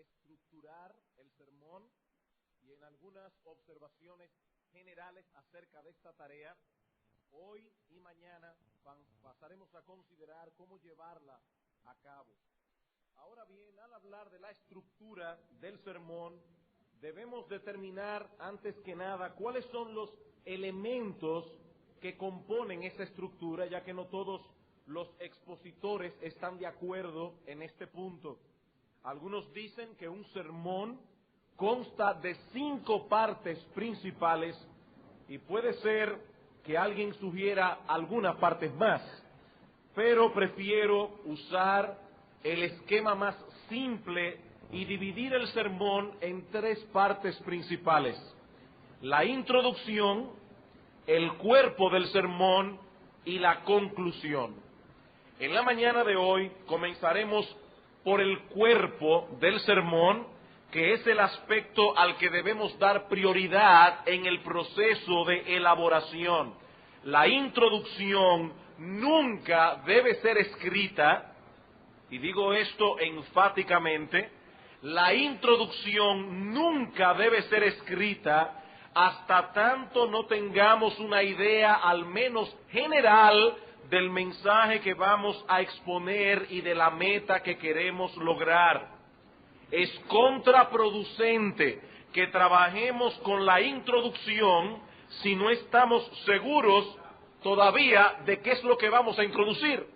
estructurar el sermón y en algunas observaciones generales acerca de esta tarea. Hoy y mañana pasaremos a considerar cómo llevarla a cabo. Ahora bien, al hablar de la estructura del sermón, debemos determinar antes que nada cuáles son los elementos que componen esa estructura, ya que no todos los expositores están de acuerdo en este punto. Algunos dicen que un sermón consta de 5 partes principales y puede ser que alguien sugiera algunas partes más, pero prefiero usar el esquema más simple y dividir el sermón en 3 partes principales: la introducción, el cuerpo del sermón y la conclusión. En la mañana de hoy comenzaremos por el cuerpo del sermón, que es el aspecto al que debemos dar prioridad en el proceso de elaboración. La introducción nunca debe ser escrita, y digo esto enfáticamente, la introducción nunca debe ser escrita hasta tanto no tengamos una idea al menos general del mensaje que vamos a exponer y de la meta que queremos lograr. Es contraproducente que trabajemos con la introducción si no estamos seguros todavía de qué es lo que vamos a introducir.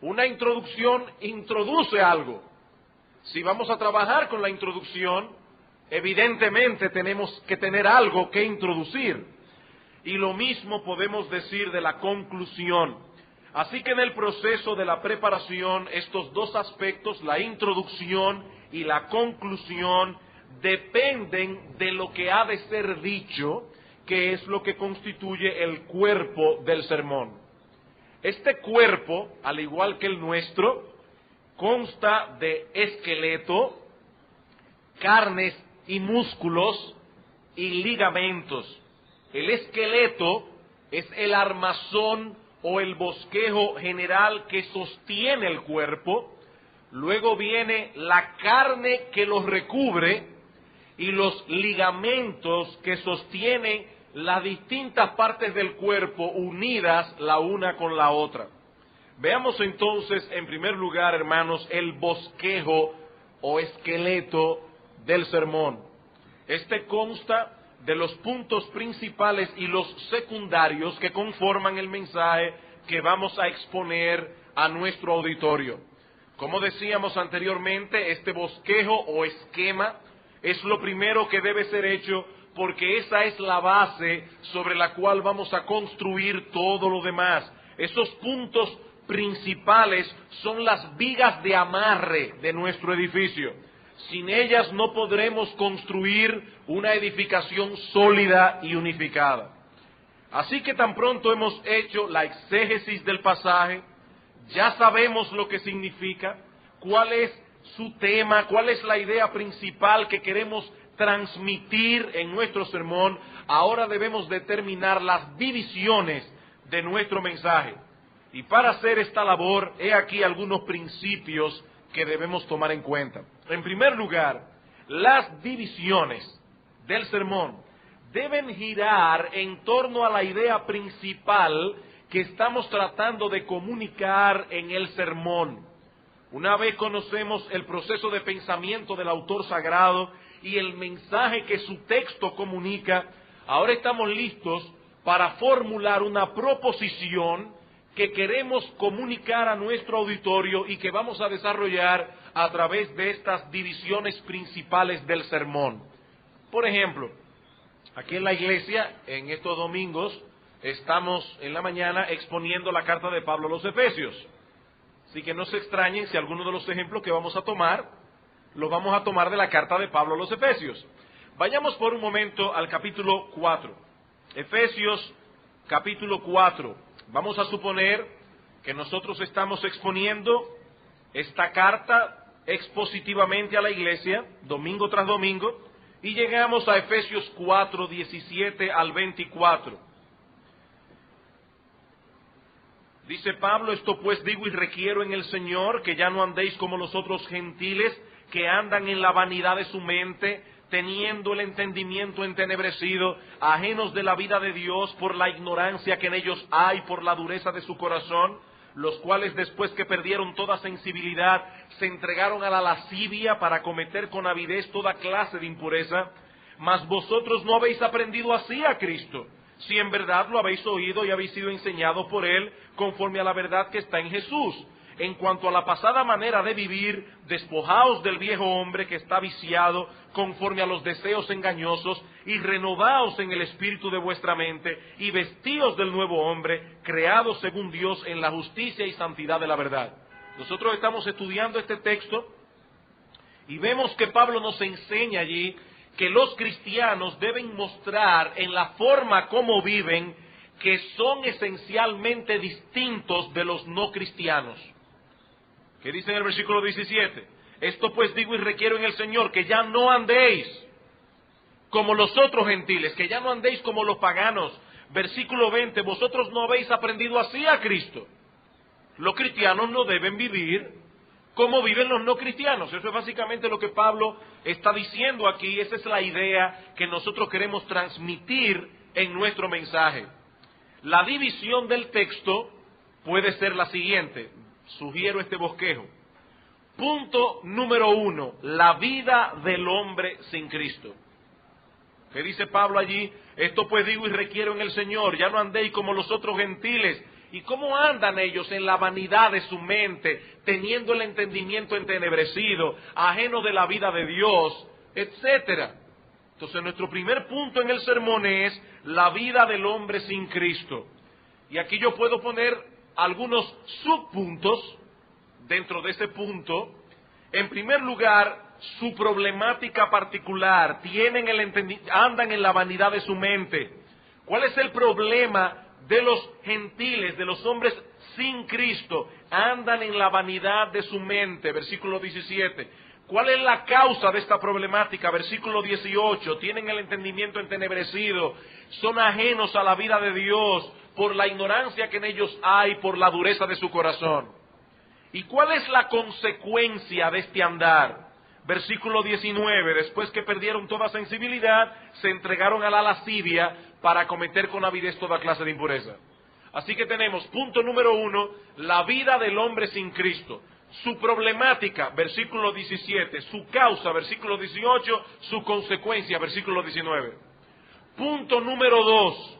Una introducción introduce algo. Si vamos a trabajar con la introducción, evidentemente tenemos que tener algo que introducir. Y lo mismo podemos decir de la conclusión. Así que en el proceso de la preparación, estos 2 aspectos, la introducción y la conclusión, dependen de lo que ha de ser dicho, que es lo que constituye el cuerpo del sermón. Este cuerpo, al igual que el nuestro, consta de esqueleto, carnes y músculos y ligamentos. El esqueleto es el armazón o el bosquejo general que sostiene el cuerpo. Luego viene la carne que los recubre y los ligamentos que sostienen las distintas partes del cuerpo unidas la una con la otra. Veamos entonces, en primer lugar, hermanos, el bosquejo o esqueleto del sermón. Este consta de los puntos principales y los secundarios que conforman el mensaje que vamos a exponer a nuestro auditorio. Como decíamos anteriormente, este bosquejo o esquema es lo primero que debe ser hecho, porque esa es la base sobre la cual vamos a construir todo lo demás. Esos puntos principales son las vigas de amarre de nuestro edificio. Sin ellas no podremos construir una edificación sólida y unificada. Así que tan pronto hemos hecho la exégesis del pasaje, ya sabemos lo que significa, cuál es su tema, cuál es la idea principal que queremos transmitir en nuestro sermón. Ahora debemos determinar las divisiones de nuestro mensaje. Y para hacer esta labor, he aquí algunos principios que debemos tomar en cuenta. En primer lugar, las divisiones del sermón deben girar en torno a la idea principal que estamos tratando de comunicar en el sermón. Una vez conocemos el proceso de pensamiento del autor sagrado y el mensaje que su texto comunica, ahora estamos listos para formular una proposición que queremos comunicar a nuestro auditorio y que vamos a desarrollar a través de estas divisiones principales del sermón. Por ejemplo, aquí en la iglesia, en estos domingos, estamos en la mañana exponiendo la carta de Pablo a los Efesios. Así que no se extrañen si alguno de los ejemplos que vamos a tomar, los vamos a tomar de la carta de Pablo a los Efesios. Vayamos por un momento al capítulo 4. Efesios, capítulo 4. Vamos a suponer que nosotros estamos exponiendo esta carta expositivamente a la iglesia, domingo tras domingo, y llegamos a Efesios 4, 17 al 24. Dice Pablo, esto pues digo y requiero en el Señor, que ya no andéis como los otros gentiles, que andan en la vanidad de su mente, teniendo el entendimiento entenebrecido, ajenos de la vida de Dios por la ignorancia que en ellos hay, por la dureza de su corazón, los cuales después que perdieron toda sensibilidad, se entregaron a la lascivia para cometer con avidez toda clase de impureza. Mas vosotros no habéis aprendido así a Cristo, si en verdad lo habéis oído y habéis sido enseñados por Él, conforme a la verdad que está en Jesús. En cuanto a la pasada manera de vivir, despojaos del viejo hombre que está viciado conforme a los deseos engañosos, y renovaos en el espíritu de vuestra mente, y vestíos del nuevo hombre, creado según Dios en la justicia y santidad de la verdad. Nosotros estamos estudiando este texto y vemos que Pablo nos enseña allí que los cristianos deben mostrar en la forma como viven que son esencialmente distintos de los no cristianos. ¿Qué dice en el versículo 17? Esto pues digo y requiero en el Señor, que ya no andéis como los otros gentiles, que ya no andéis como los paganos. Versículo 20, vosotros no habéis aprendido así a Cristo. Los cristianos no deben vivir como viven los no cristianos. Eso es básicamente lo que Pablo está diciendo aquí. Esa es la idea que nosotros queremos transmitir en nuestro mensaje. La división del texto puede ser la siguiente. Sugiero este bosquejo. Punto número 1, la vida del hombre sin Cristo. ¿Qué dice Pablo allí? Esto pues digo y requiero en el Señor, ya no andéis como los otros gentiles. ¿Y cómo andan ellos? En la vanidad de su mente, teniendo el entendimiento entenebrecido, ajeno de la vida de Dios, etcétera. Entonces nuestro primer punto en el sermón es la vida del hombre sin Cristo. Y aquí yo puedo poner algunos subpuntos dentro de ese punto. En primer lugar, su problemática particular, andan en la vanidad de su mente. ¿Cuál es el problema de los gentiles, de los hombres sin Cristo? Andan en la vanidad de su mente, versículo 17. ¿Cuál es la causa de esta problemática? Versículo 18, tienen el entendimiento entenebrecido, son ajenos a la vida de Dios por la ignorancia que en ellos hay, por la dureza de su corazón. ¿Y cuál es la consecuencia de este andar? Versículo 19, después que perdieron toda sensibilidad, se entregaron a la lascivia para cometer con avidez toda clase de impureza. Así que tenemos, punto número 1, la vida del hombre sin Cristo. Su problemática, versículo 17, su causa, versículo 18, su consecuencia, versículo 19. Punto número 2,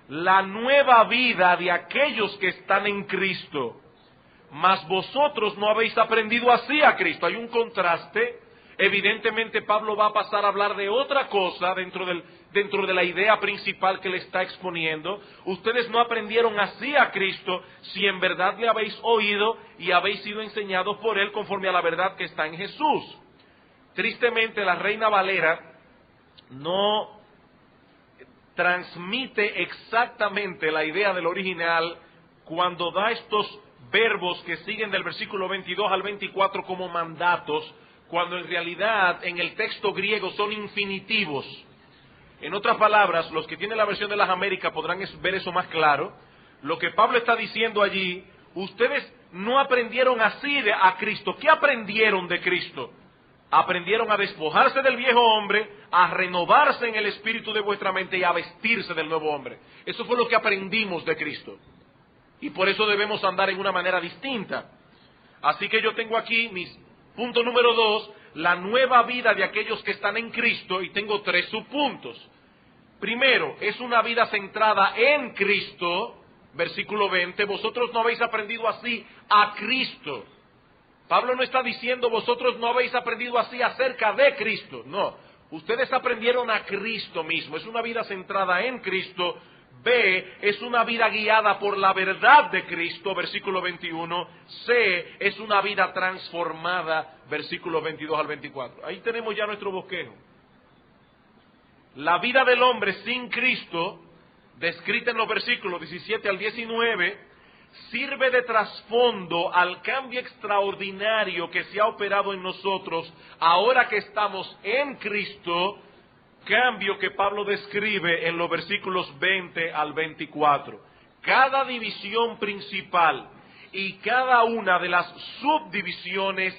la nueva vida de aquellos que están en Cristo. Mas vosotros no habéis aprendido así a Cristo. Hay un contraste. Evidentemente Pablo va a pasar a hablar de otra cosa dentro de la idea principal que le está exponiendo. Ustedes no aprendieron así a Cristo si en verdad le habéis oído y habéis sido enseñados por Él conforme a la verdad que está en Jesús. Tristemente la Reina Valera no transmite exactamente la idea del original cuando da estos verbos que siguen del versículo 22 al 24 como mandatos, cuando en realidad en el texto griego son infinitivos. En otras palabras, los que tienen la versión de las Américas podrán ver eso más claro. Lo que Pablo está diciendo allí, ustedes no aprendieron así a Cristo. ¿Qué aprendieron de Cristo? Aprendieron a despojarse del viejo hombre, a renovarse en el espíritu de vuestra mente y a vestirse del nuevo hombre. Eso fue lo que aprendimos de Cristo. Y por eso debemos andar en una manera distinta. Así que yo tengo aquí mis punto número 2, la nueva vida de aquellos que están en Cristo, y tengo 3 subpuntos. Primero, es una vida centrada en Cristo, versículo 20, vosotros no habéis aprendido así a Cristo. Pablo no está diciendo vosotros no habéis aprendido así acerca de Cristo, no. Ustedes aprendieron a Cristo mismo, es una vida centrada en Cristo. B, es una vida guiada por la verdad de Cristo, versículo 21. C, es una vida transformada, versículos 22 al 24. Ahí tenemos ya nuestro bosquejo. La vida del hombre sin Cristo, descrita en los versículos 17 al 19, sirve de trasfondo al cambio extraordinario que se ha operado en nosotros ahora que estamos en Cristo, cambio que Pablo describe en los versículos 20 al 24. cada división principal y cada una de las subdivisiones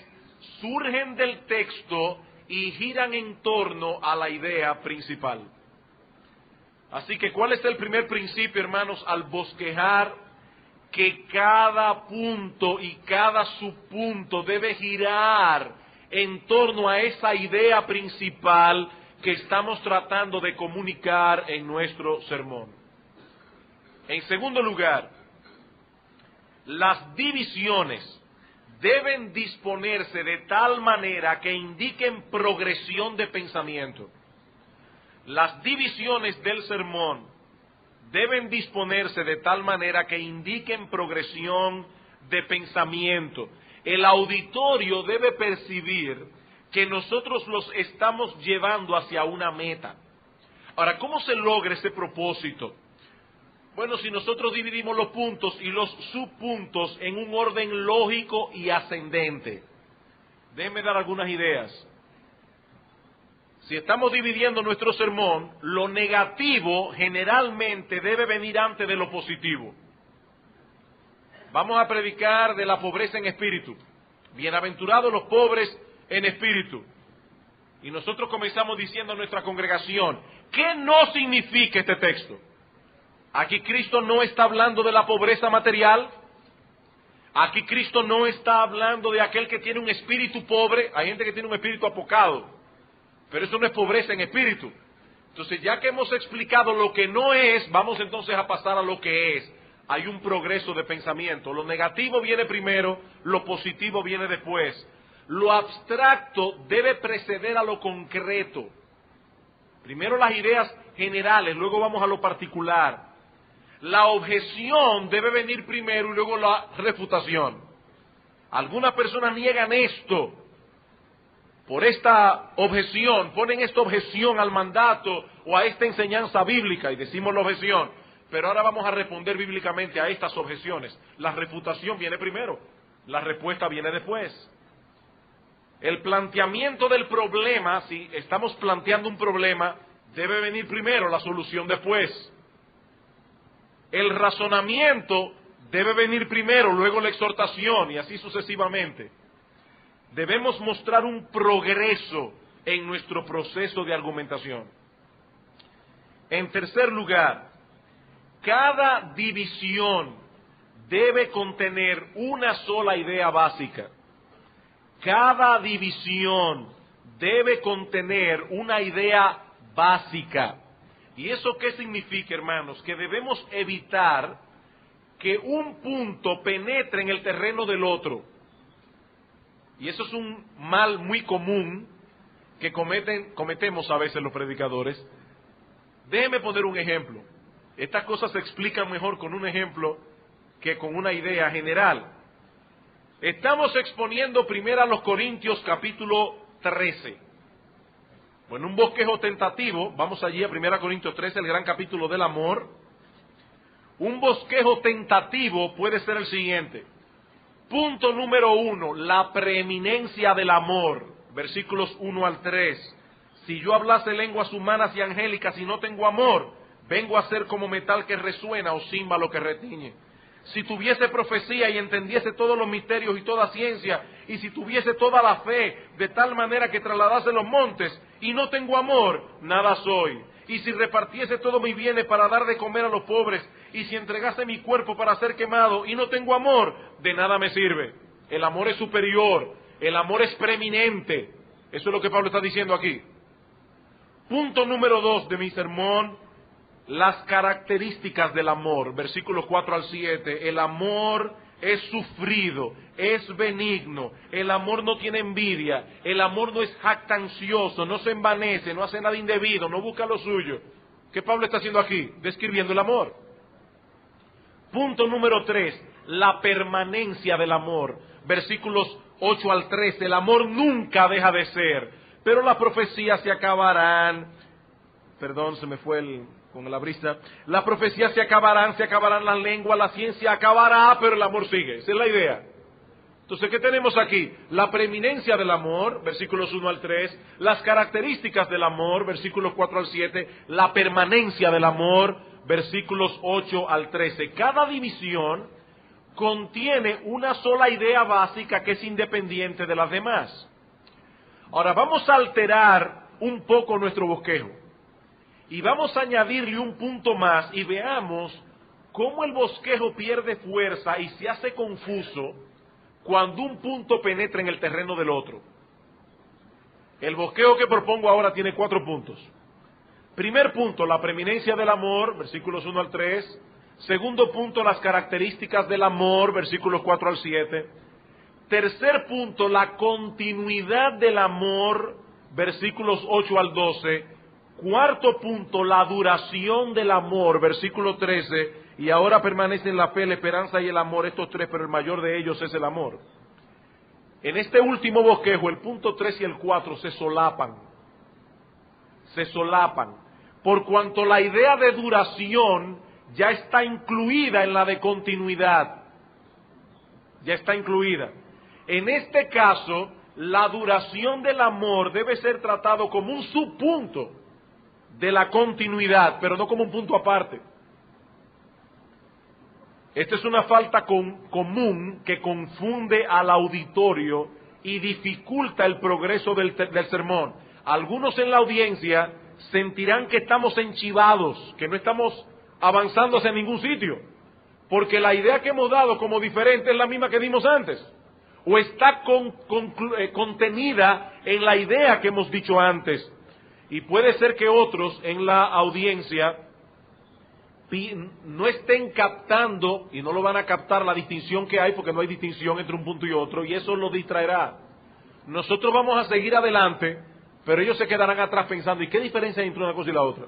surgen del texto y giran en torno a la idea principal. Así que, ¿cuál es el primer principio, hermanos, al bosquejar? Que cada punto y cada subpunto debe girar en torno a esa idea principal que estamos tratando de comunicar en nuestro sermón. En segundo lugar, las divisiones deben disponerse de tal manera que indiquen progresión de pensamiento. Las divisiones del sermón deben disponerse de tal manera que indiquen progresión de pensamiento. El auditorio debe percibir que nosotros los estamos llevando hacia una meta. Ahora, ¿cómo se logra ese propósito? Bueno, si nosotros dividimos los puntos y los subpuntos en un orden lógico y ascendente. Déjenme dar algunas ideas. Si estamos dividiendo nuestro sermón, lo negativo generalmente debe venir antes de lo positivo. Vamos a predicar de la pobreza en espíritu. Bienaventurados los pobres en espíritu. Y nosotros comenzamos diciendo a nuestra congregación, ¿qué no significa este texto? Aquí Cristo no está hablando de la pobreza material. Aquí Cristo no está hablando de aquel que tiene un espíritu pobre. Hay gente que tiene un espíritu apocado. Pero eso no es pobreza en espíritu. Entonces, ya que hemos explicado lo que no es, vamos entonces a pasar a lo que es. Hay un progreso de pensamiento. Lo negativo viene primero, lo positivo viene después. Lo abstracto debe preceder a lo concreto. Primero las ideas generales, luego vamos a lo particular. La objeción debe venir primero y luego la refutación. Algunas personas niegan esto. Por esta objeción, ponen esta objeción al mandato o a esta enseñanza bíblica y decimos la objeción, pero ahora vamos a responder bíblicamente a estas objeciones. La refutación viene primero, la respuesta viene después. El planteamiento del problema, si estamos planteando un problema, debe venir primero, la solución después. El razonamiento debe venir primero, luego la exhortación y así sucesivamente. Debemos mostrar un progreso en nuestro proceso de argumentación. En tercer lugar, cada división debe contener una sola idea básica. Cada división debe contener una idea básica. ¿Y eso qué significa, hermanos? Que debemos evitar que un punto penetre en el terreno del otro. Y eso es un mal muy común que cometemos a veces los predicadores. Déjenme poner un ejemplo. Estas cosas se explican mejor con un ejemplo que con una idea general. Estamos exponiendo primero a los Corintios capítulo 13. Bueno, un bosquejo tentativo, vamos allí a 1 Corintios 13, el gran capítulo del amor. Un bosquejo tentativo puede ser el siguiente. Punto número 1, la preeminencia del amor, versículos 1 al 3. Si yo hablase lenguas humanas y angélicas y no tengo amor, vengo a ser como metal que resuena o címbalo que retiñe. Si tuviese profecía y entendiese todos los misterios y toda ciencia, y si tuviese toda la fe de tal manera que trasladase los montes, y no tengo amor, nada soy. Y si repartiese todos mis bienes para dar de comer a los pobres, y si entregase mi cuerpo para ser quemado, y no tengo amor, de nada me sirve. El amor es superior, el amor es preeminente. Eso es lo que Pablo está diciendo aquí. Punto número 2 de mi sermón. Las características del amor, versículos 4 al 7, el amor es sufrido, es benigno, el amor no tiene envidia, el amor no es jactancioso, no se envanece, no hace nada indebido, no busca lo suyo. ¿Qué Pablo está haciendo aquí? Describiendo el amor. Punto número 3, la permanencia del amor, versículos 8 al 13, el amor nunca deja de ser, pero las profecías se acabarán, se me fue con la brisa, las profecías se acabarán las lenguas, la ciencia acabará, pero el amor sigue. Esa es la idea. Entonces, ¿qué tenemos aquí? La preeminencia del amor, versículos 1 al 3, las características del amor, versículos 4 al 7, la permanencia del amor, versículos 8 al 13. Cada división contiene una sola idea básica que es independiente de las demás. Ahora vamos a alterar un poco nuestro bosquejo y vamos a añadirle un punto más y veamos cómo el bosquejo pierde fuerza y se hace confuso cuando un punto penetra en el terreno del otro. El bosquejo que propongo ahora tiene 4 puntos. Primer punto, la preeminencia del amor, versículos 1 al 3. Segundo punto, las características del amor, versículos 4 al 7. Tercer punto, la continuidad del amor, versículos 8 al 12. Cuarto punto, la duración del amor, versículo 13. Y ahora permanecen la fe, la esperanza y el amor, estos 3, pero el mayor de ellos es el amor. En este último bosquejo, el punto 3 y el 4 se solapan. Se solapan. Por cuanto la idea de duración ya está incluida en la de continuidad. Ya está incluida. En este caso, la duración del amor debe ser tratado como un subpunto de la continuidad, pero no como un punto aparte. Esta es una falta común que confunde al auditorio y dificulta el progreso del sermón. Algunos en la audiencia sentirán que estamos enchivados, que no estamos avanzando hacia ningún sitio, porque la idea que hemos dado como diferente es la misma que dimos antes, o está contenida en la idea que hemos dicho antes. Y puede ser que otros en la audiencia no estén captando, y no lo van a captar, la distinción que hay, porque no hay distinción entre un punto y otro, y eso los distraerá. Nosotros vamos a seguir adelante, pero ellos se quedarán atrás pensando, ¿y qué diferencia hay entre una cosa y la otra?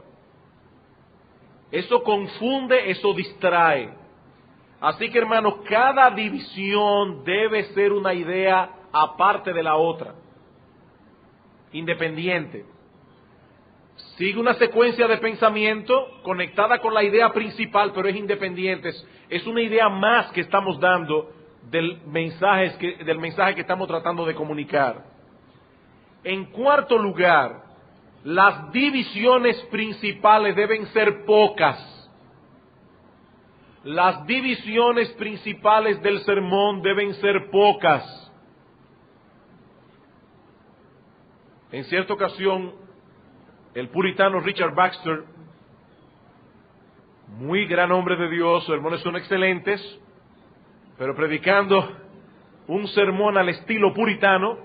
Eso confunde, eso distrae. Así que, hermanos, cada división debe ser una idea aparte de la otra, independiente. Sigue una secuencia de pensamiento conectada con la idea principal, pero es independiente. Es una idea más que estamos dando del mensaje que estamos tratando de comunicar. En cuarto lugar, las divisiones principales deben ser pocas. Las divisiones principales del sermón deben ser pocas. En cierta ocasión, el puritano Richard Baxter, muy gran hombre de Dios, sus sermones son excelentes, pero predicando un sermón al estilo puritano,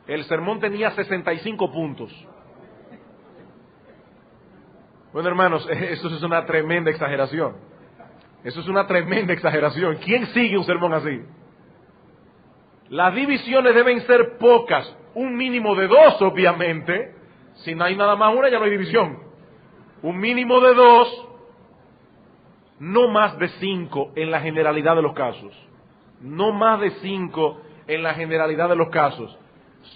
el sermón tenía 65 puntos. Bueno, hermanos, eso es una tremenda exageración. Eso es una tremenda exageración. ¿Quién sigue un sermón así? Las divisiones deben ser pocas, un mínimo de 2, obviamente. Si no hay nada más una, ya no hay división. Un mínimo de 2, no más de 5 en la generalidad de los casos. No más de 5 en la generalidad de los casos.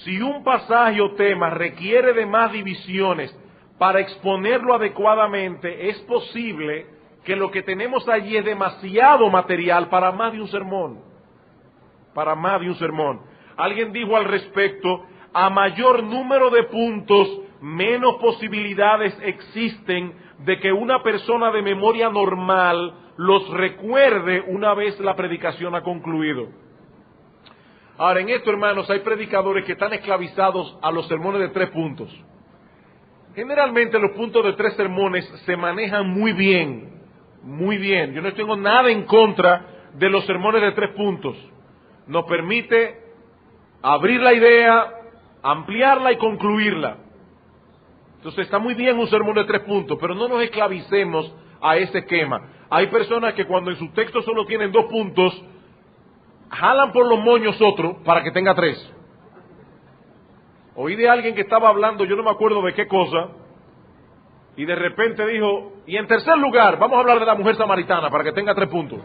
Si un pasaje o tema requiere de más divisiones para exponerlo adecuadamente, es posible que lo que tenemos allí es demasiado material para más de un sermón. Para más de un sermón. Alguien dijo al respecto, a mayor número de puntos, menos posibilidades existen de que una persona de memoria normal los recuerde una vez la predicación ha concluido. Ahora, en esto, hermanos, hay predicadores que están esclavizados a los sermones de 3 puntos. Generalmente los puntos de 3 sermones se manejan muy bien, muy bien. Yo no tengo nada en contra de los sermones de 3 puntos. Nos permite abrir la idea, ampliarla y concluirla. Entonces está muy bien un sermón de 3 puntos, pero no nos esclavicemos a ese esquema. Hay personas que cuando en sus textos solo tienen 2 puntos, jalan por los moños otro para que tenga 3. Oí de alguien que estaba hablando, yo no me acuerdo de qué cosa, y de repente dijo, y en tercer lugar, vamos a hablar de la mujer samaritana para que tenga 3 puntos.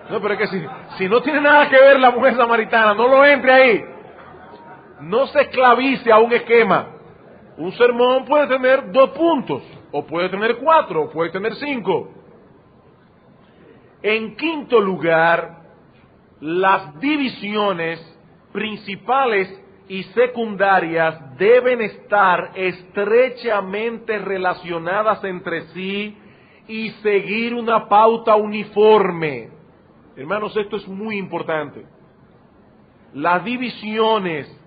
No, pero es que si no tiene nada que ver la mujer samaritana, no lo entre ahí. No se esclavice a un esquema. Un sermón puede tener 2 puntos, o puede tener 4, o puede tener 5. En quinto lugar, las divisiones principales y secundarias deben estar estrechamente relacionadas entre sí y seguir una pauta uniforme. Hermanos, esto es muy importante. Las divisiones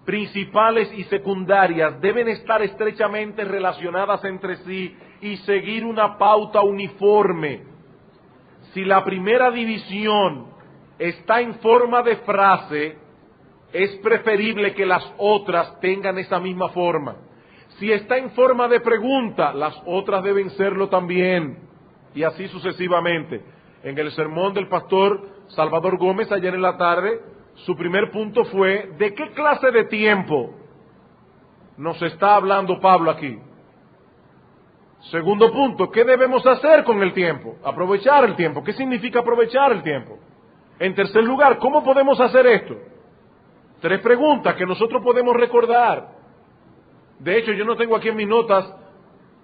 principales y secundarias deben estar estrechamente relacionadas entre sí y seguir una pauta uniforme. Si la primera división está en forma de frase, es preferible que las otras tengan esa misma forma. Si está en forma de pregunta, las otras deben serlo también, y así sucesivamente. En el sermón del pastor Salvador Gómez ayer en la tarde, su primer punto fue: ¿de qué clase de tiempo nos está hablando Pablo aquí? Segundo punto, ¿qué debemos hacer con el tiempo? Aprovechar el tiempo. ¿Qué significa aprovechar el tiempo? En tercer lugar, ¿cómo podemos hacer esto? 3 preguntas que nosotros podemos recordar. De hecho, yo no tengo aquí en mis notas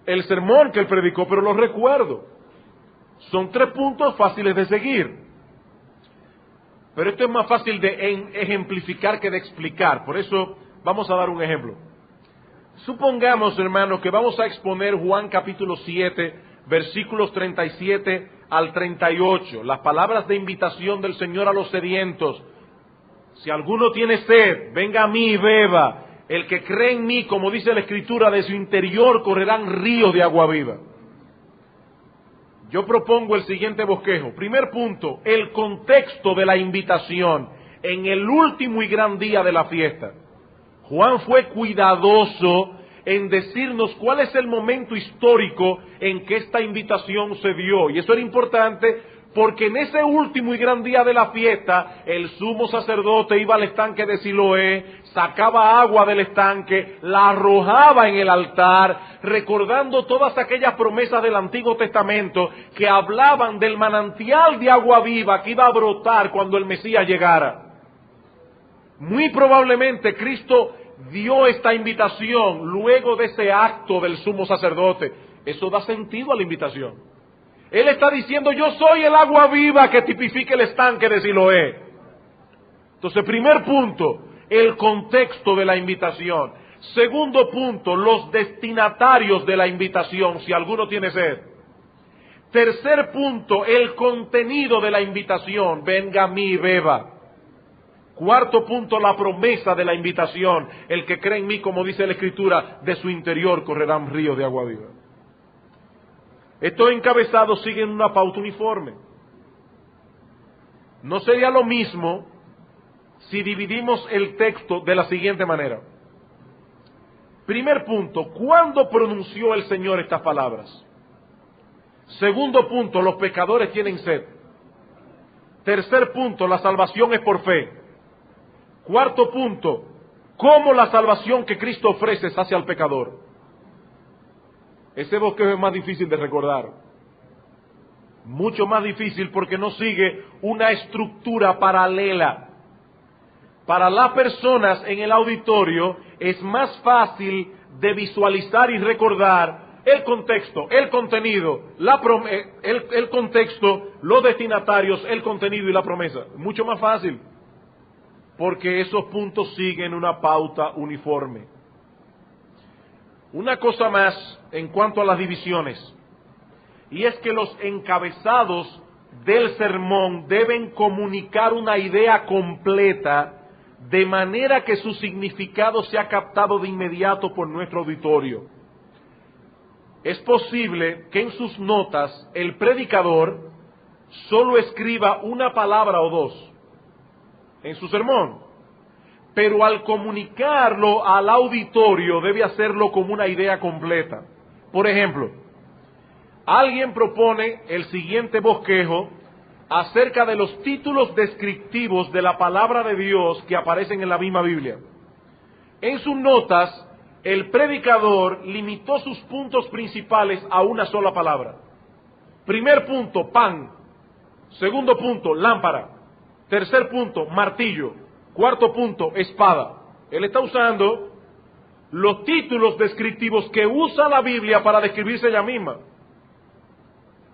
el sermón que él predicó, pero lo recuerdo. Son 3 puntos fáciles de seguir. Pero esto es más fácil de ejemplificar que de explicar. Por eso vamos a dar un ejemplo. Supongamos, hermanos, que vamos a exponer Juan capítulo 7, versículos 37 al 38. Las palabras de invitación del Señor a los sedientos. Si alguno tiene sed, venga a mí y beba. El que cree en mí, como dice la Escritura, de su interior correrán ríos de agua viva. Yo propongo el siguiente bosquejo. Primer punto, el contexto de la invitación en el último y gran día de la fiesta. Juan fue cuidadoso en decirnos cuál es el momento histórico en que esta invitación se dio. Y eso era importante porque en ese último y gran día de la fiesta, el sumo sacerdote iba al estanque de Siloé, sacaba agua del estanque, la arrojaba en el altar, recordando todas aquellas promesas del Antiguo Testamento que hablaban del manantial de agua viva que iba a brotar cuando el Mesías llegara. Muy probablemente Cristo dio esta invitación luego de ese acto del sumo sacerdote. Eso da sentido a la invitación. Él está diciendo: yo soy el agua viva que tipifica el estanque de Siloé. Entonces, primer punto, el contexto de la invitación. Segundo punto, los destinatarios de la invitación, si alguno tiene sed. Tercer punto, el contenido de la invitación: venga a mí y beba. Cuarto punto, la promesa de la invitación: el que cree en mí, como dice la Escritura, de su interior correrán ríos de agua viva. Estos encabezados siguen una pauta uniforme. No sería lo mismo si dividimos el texto de la siguiente manera. Primer punto, ¿cuándo pronunció el Señor estas palabras? Segundo punto, los pecadores tienen sed. Tercer punto, la salvación es por fe. Cuarto punto, ¿cómo la salvación que Cristo ofrece se hace al pecador? Ese bosquejo es más difícil de recordar. Mucho más difícil porque no sigue una estructura paralela. Para las personas en el auditorio es más fácil de visualizar y recordar el contexto, el contenido, el contexto, los destinatarios, el contenido y la promesa. Mucho más fácil, porque esos puntos siguen una pauta uniforme. Una cosa más en cuanto a las divisiones, y es que los encabezados del sermón deben comunicar una idea completa, de manera que su significado sea captado de inmediato por nuestro auditorio. Es posible que en sus notas el predicador solo escriba una palabra o dos en su sermón, pero al comunicarlo al auditorio debe hacerlo como una idea completa. Por ejemplo, alguien propone el siguiente bosquejo acerca de los títulos descriptivos de la palabra de Dios que aparecen en la misma Biblia. En sus notas, el predicador limitó sus puntos principales a una sola palabra. Primer punto, pan. Segundo punto, lámpara. Tercer punto, martillo. Cuarto punto, espada. Él está usando los títulos descriptivos que usa la Biblia para describirse ella misma.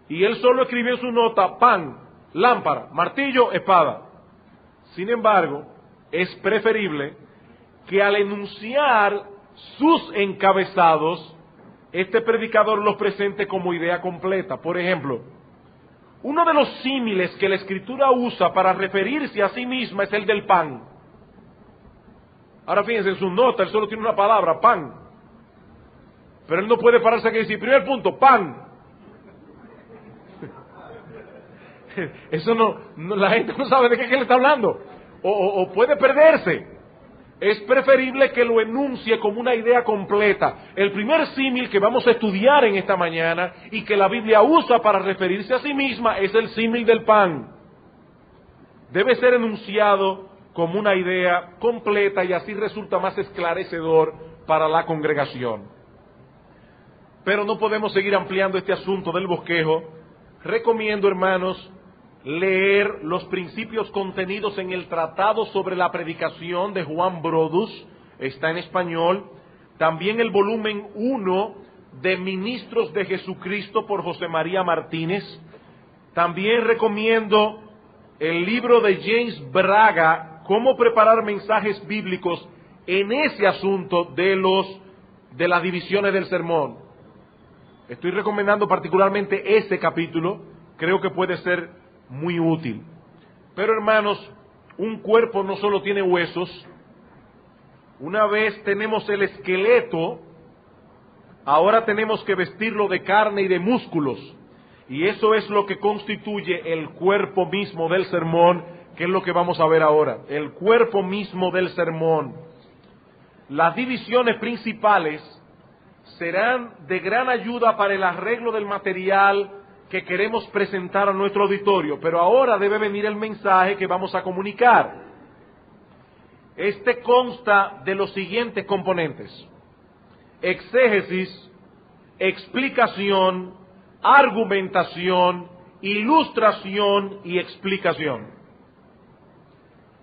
Y él solo escribió en su nota pan, lámpara, martillo, espada. Sin embargo, es preferible que al enunciar sus encabezados este predicador los presente como idea completa. Por ejemplo, uno de los símiles que la Escritura usa para referirse a sí misma es el del pan. Ahora fíjense, en su nota él solo tiene una palabra, pan. Pero él no puede pararse aquí y decir, primer punto, pan. Eso no, la gente no sabe de qué le está hablando. O puede perderse. Es preferible que lo enuncie como una idea completa. El primer símil que vamos a estudiar en esta mañana y que la Biblia usa para referirse a sí misma es el símil del pan. Debe ser enunciado como una idea completa y así resulta más esclarecedor para la congregación. Pero no podemos seguir ampliando este asunto del bosquejo. Recomiendo, hermanos, leer los principios contenidos en el Tratado sobre la Predicación de Juan Brodus, está en español, también el volumen 1 de Ministros de Jesucristo por José María Martínez. También recomiendo el libro de James Braga, Cómo preparar mensajes bíblicos en ese asunto de las divisiones del sermón. Estoy recomendando particularmente ese capítulo, creo que puede ser muy útil. Pero hermanos, un cuerpo no solo tiene huesos. Una vez tenemos el esqueleto, ahora tenemos que vestirlo de carne y de músculos. Y eso es lo que constituye el cuerpo mismo del sermón, que es lo que vamos a ver ahora. El cuerpo mismo del sermón. Las divisiones principales serán de gran ayuda para el arreglo del material que queremos presentar a nuestro auditorio, pero ahora debe venir el mensaje que vamos a comunicar. Este consta de los siguientes componentes: exégesis, explicación, argumentación, ilustración y explicación.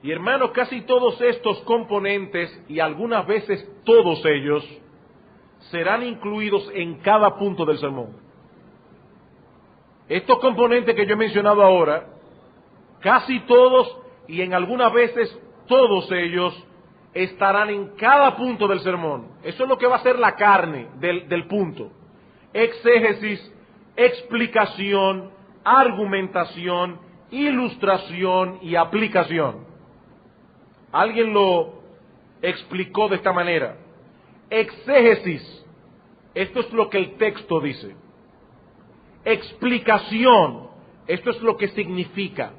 Y hermanos, casi todos estos componentes, y algunas veces todos ellos, serán incluidos en cada punto del sermón. Estos componentes que yo he mencionado ahora, casi todos y en algunas veces todos ellos estarán en cada punto del sermón. Eso es lo que va a ser la carne del punto. Exégesis, explicación, argumentación, ilustración y aplicación. Alguien lo explicó de esta manera. Exégesis, esto es lo que el texto dice. Explicación, esto es lo que significa.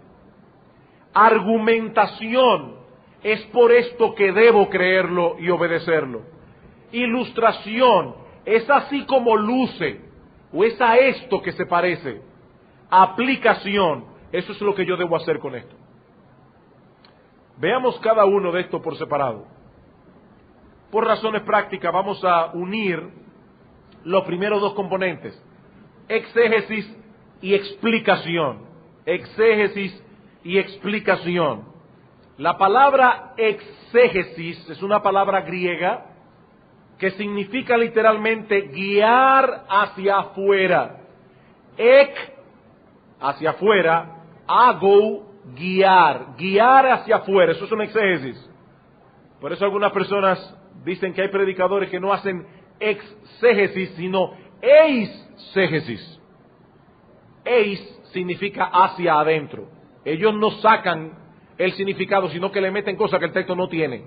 Argumentación, es por esto que debo creerlo y obedecerlo. Ilustración, es así como luce, o es a esto que se parece. Aplicación, eso es lo que yo debo hacer con esto. Veamos cada uno de estos por separado. Por razones prácticas vamos a unir los primeros dos componentes: exégesis y explicación. Exégesis y explicación. La palabra exégesis es una palabra griega que significa literalmente guiar hacia afuera. Hacia afuera, ago, guiar hacia afuera, eso es un exégesis. Por eso algunas personas dicen que hay predicadores que no hacen exégesis, sino eisegesis. Eis significa hacia adentro. Ellos no sacan el significado, sino que le meten cosas que el texto no tiene.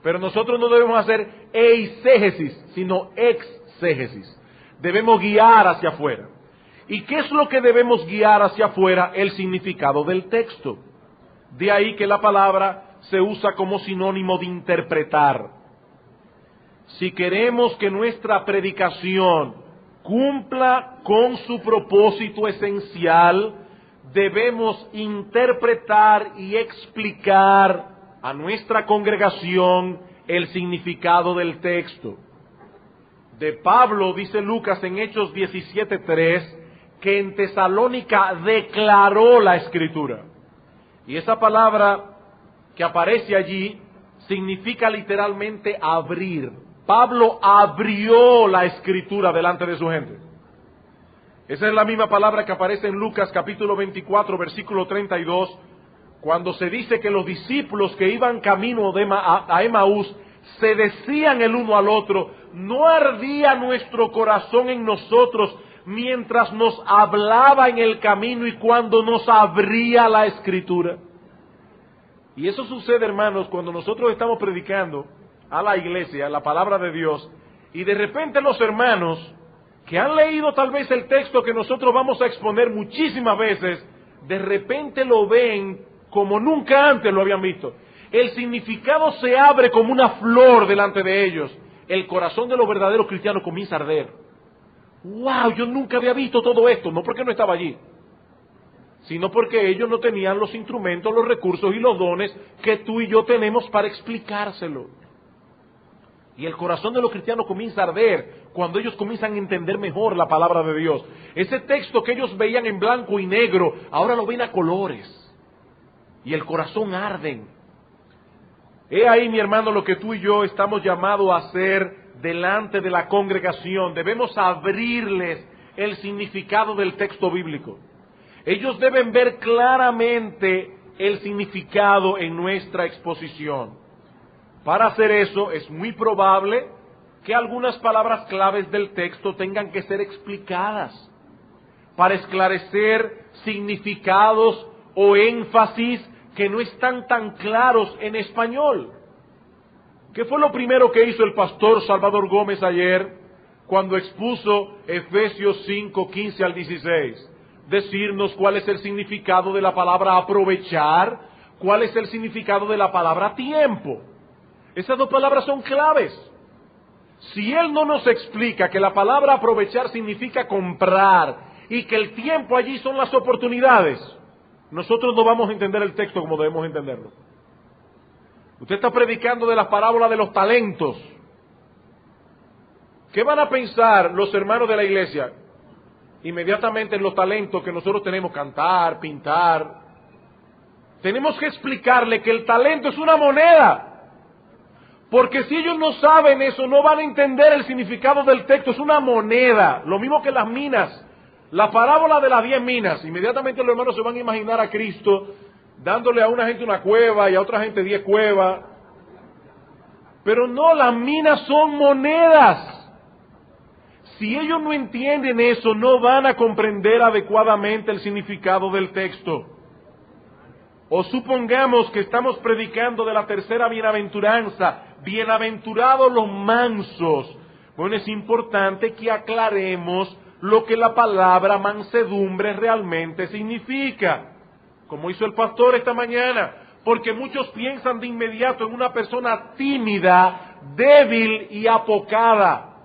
Pero nosotros no debemos hacer eisegesis, sino exégesis. Debemos guiar hacia afuera. ¿Y qué es lo que debemos guiar hacia afuera? El significado del texto. De ahí que la palabra se usa como sinónimo de interpretar. Si queremos que nuestra predicación cumpla con su propósito esencial, debemos interpretar y explicar a nuestra congregación el significado del texto. De Pablo, dice Lucas en Hechos 17:3, que en Tesalónica declaró la Escritura. Y esa palabra que aparece allí significa literalmente abrir. Pablo abrió la Escritura delante de su gente. Esa es la misma palabra que aparece en Lucas capítulo 24, versículo 32, cuando se dice que los discípulos que iban camino a Emaús se decían el uno al otro: ¿no ardía nuestro corazón en nosotros mientras nos hablaba en el camino y cuando nos abría la Escritura? Y eso sucede, hermanos, cuando nosotros estamos predicando a la iglesia la palabra de Dios, y de repente los hermanos que han leído tal vez el texto que nosotros vamos a exponer muchísimas veces, de repente lo ven como nunca antes lo habían visto. El significado se abre como una flor delante de ellos. El corazón de los verdaderos cristianos comienza a arder. ¡Wow! Yo nunca había visto todo esto, no porque no estaba allí, sino porque ellos no tenían los instrumentos, los recursos y los dones que tú y yo tenemos para explicárselo. Y el corazón de los cristianos comienza a arder cuando ellos comienzan a entender mejor la palabra de Dios. Ese texto que ellos veían en blanco y negro, ahora lo ven a colores. Y el corazón arden. He ahí, mi hermano, lo que tú y yo estamos llamados a hacer delante de la congregación. Debemos abrirles el significado del texto bíblico. Ellos deben ver claramente el significado en nuestra exposición. Para hacer eso, es muy probable que algunas palabras claves del texto tengan que ser explicadas para esclarecer significados o énfasis que no están tan claros en español. ¿Qué fue lo primero que hizo el pastor Salvador Gómez ayer cuando expuso Efesios 5, 15 al 16? Decirnos cuál es el significado de la palabra aprovechar, cuál es el significado de la palabra tiempo. Esas dos palabras son claves. Si él no nos explica que la palabra aprovechar significa comprar y que el tiempo allí son las oportunidades, nosotros no vamos a entender el texto como debemos entenderlo. Usted está predicando de la parábola de los talentos. ¿Qué van a pensar los hermanos de la iglesia? Inmediatamente en los talentos que nosotros tenemos, cantar, pintar. Tenemos que explicarle que el talento es una moneda. Porque si ellos no saben eso, no van a entender el significado del texto. Es una moneda, lo mismo que las minas. La parábola de las 10 minas, inmediatamente los hermanos se van a imaginar a Cristo dándole a una gente una cueva y a otra gente 10 cuevas. Pero no, las minas son monedas. Si ellos no entienden eso, no van a comprender adecuadamente el significado del texto. O supongamos que estamos predicando de la tercera bienaventuranza, bienaventurados los mansos. Bueno, es importante que aclaremos lo que la palabra mansedumbre realmente significa, como hizo el pastor esta mañana, porque muchos piensan de inmediato en una persona tímida, débil y apocada.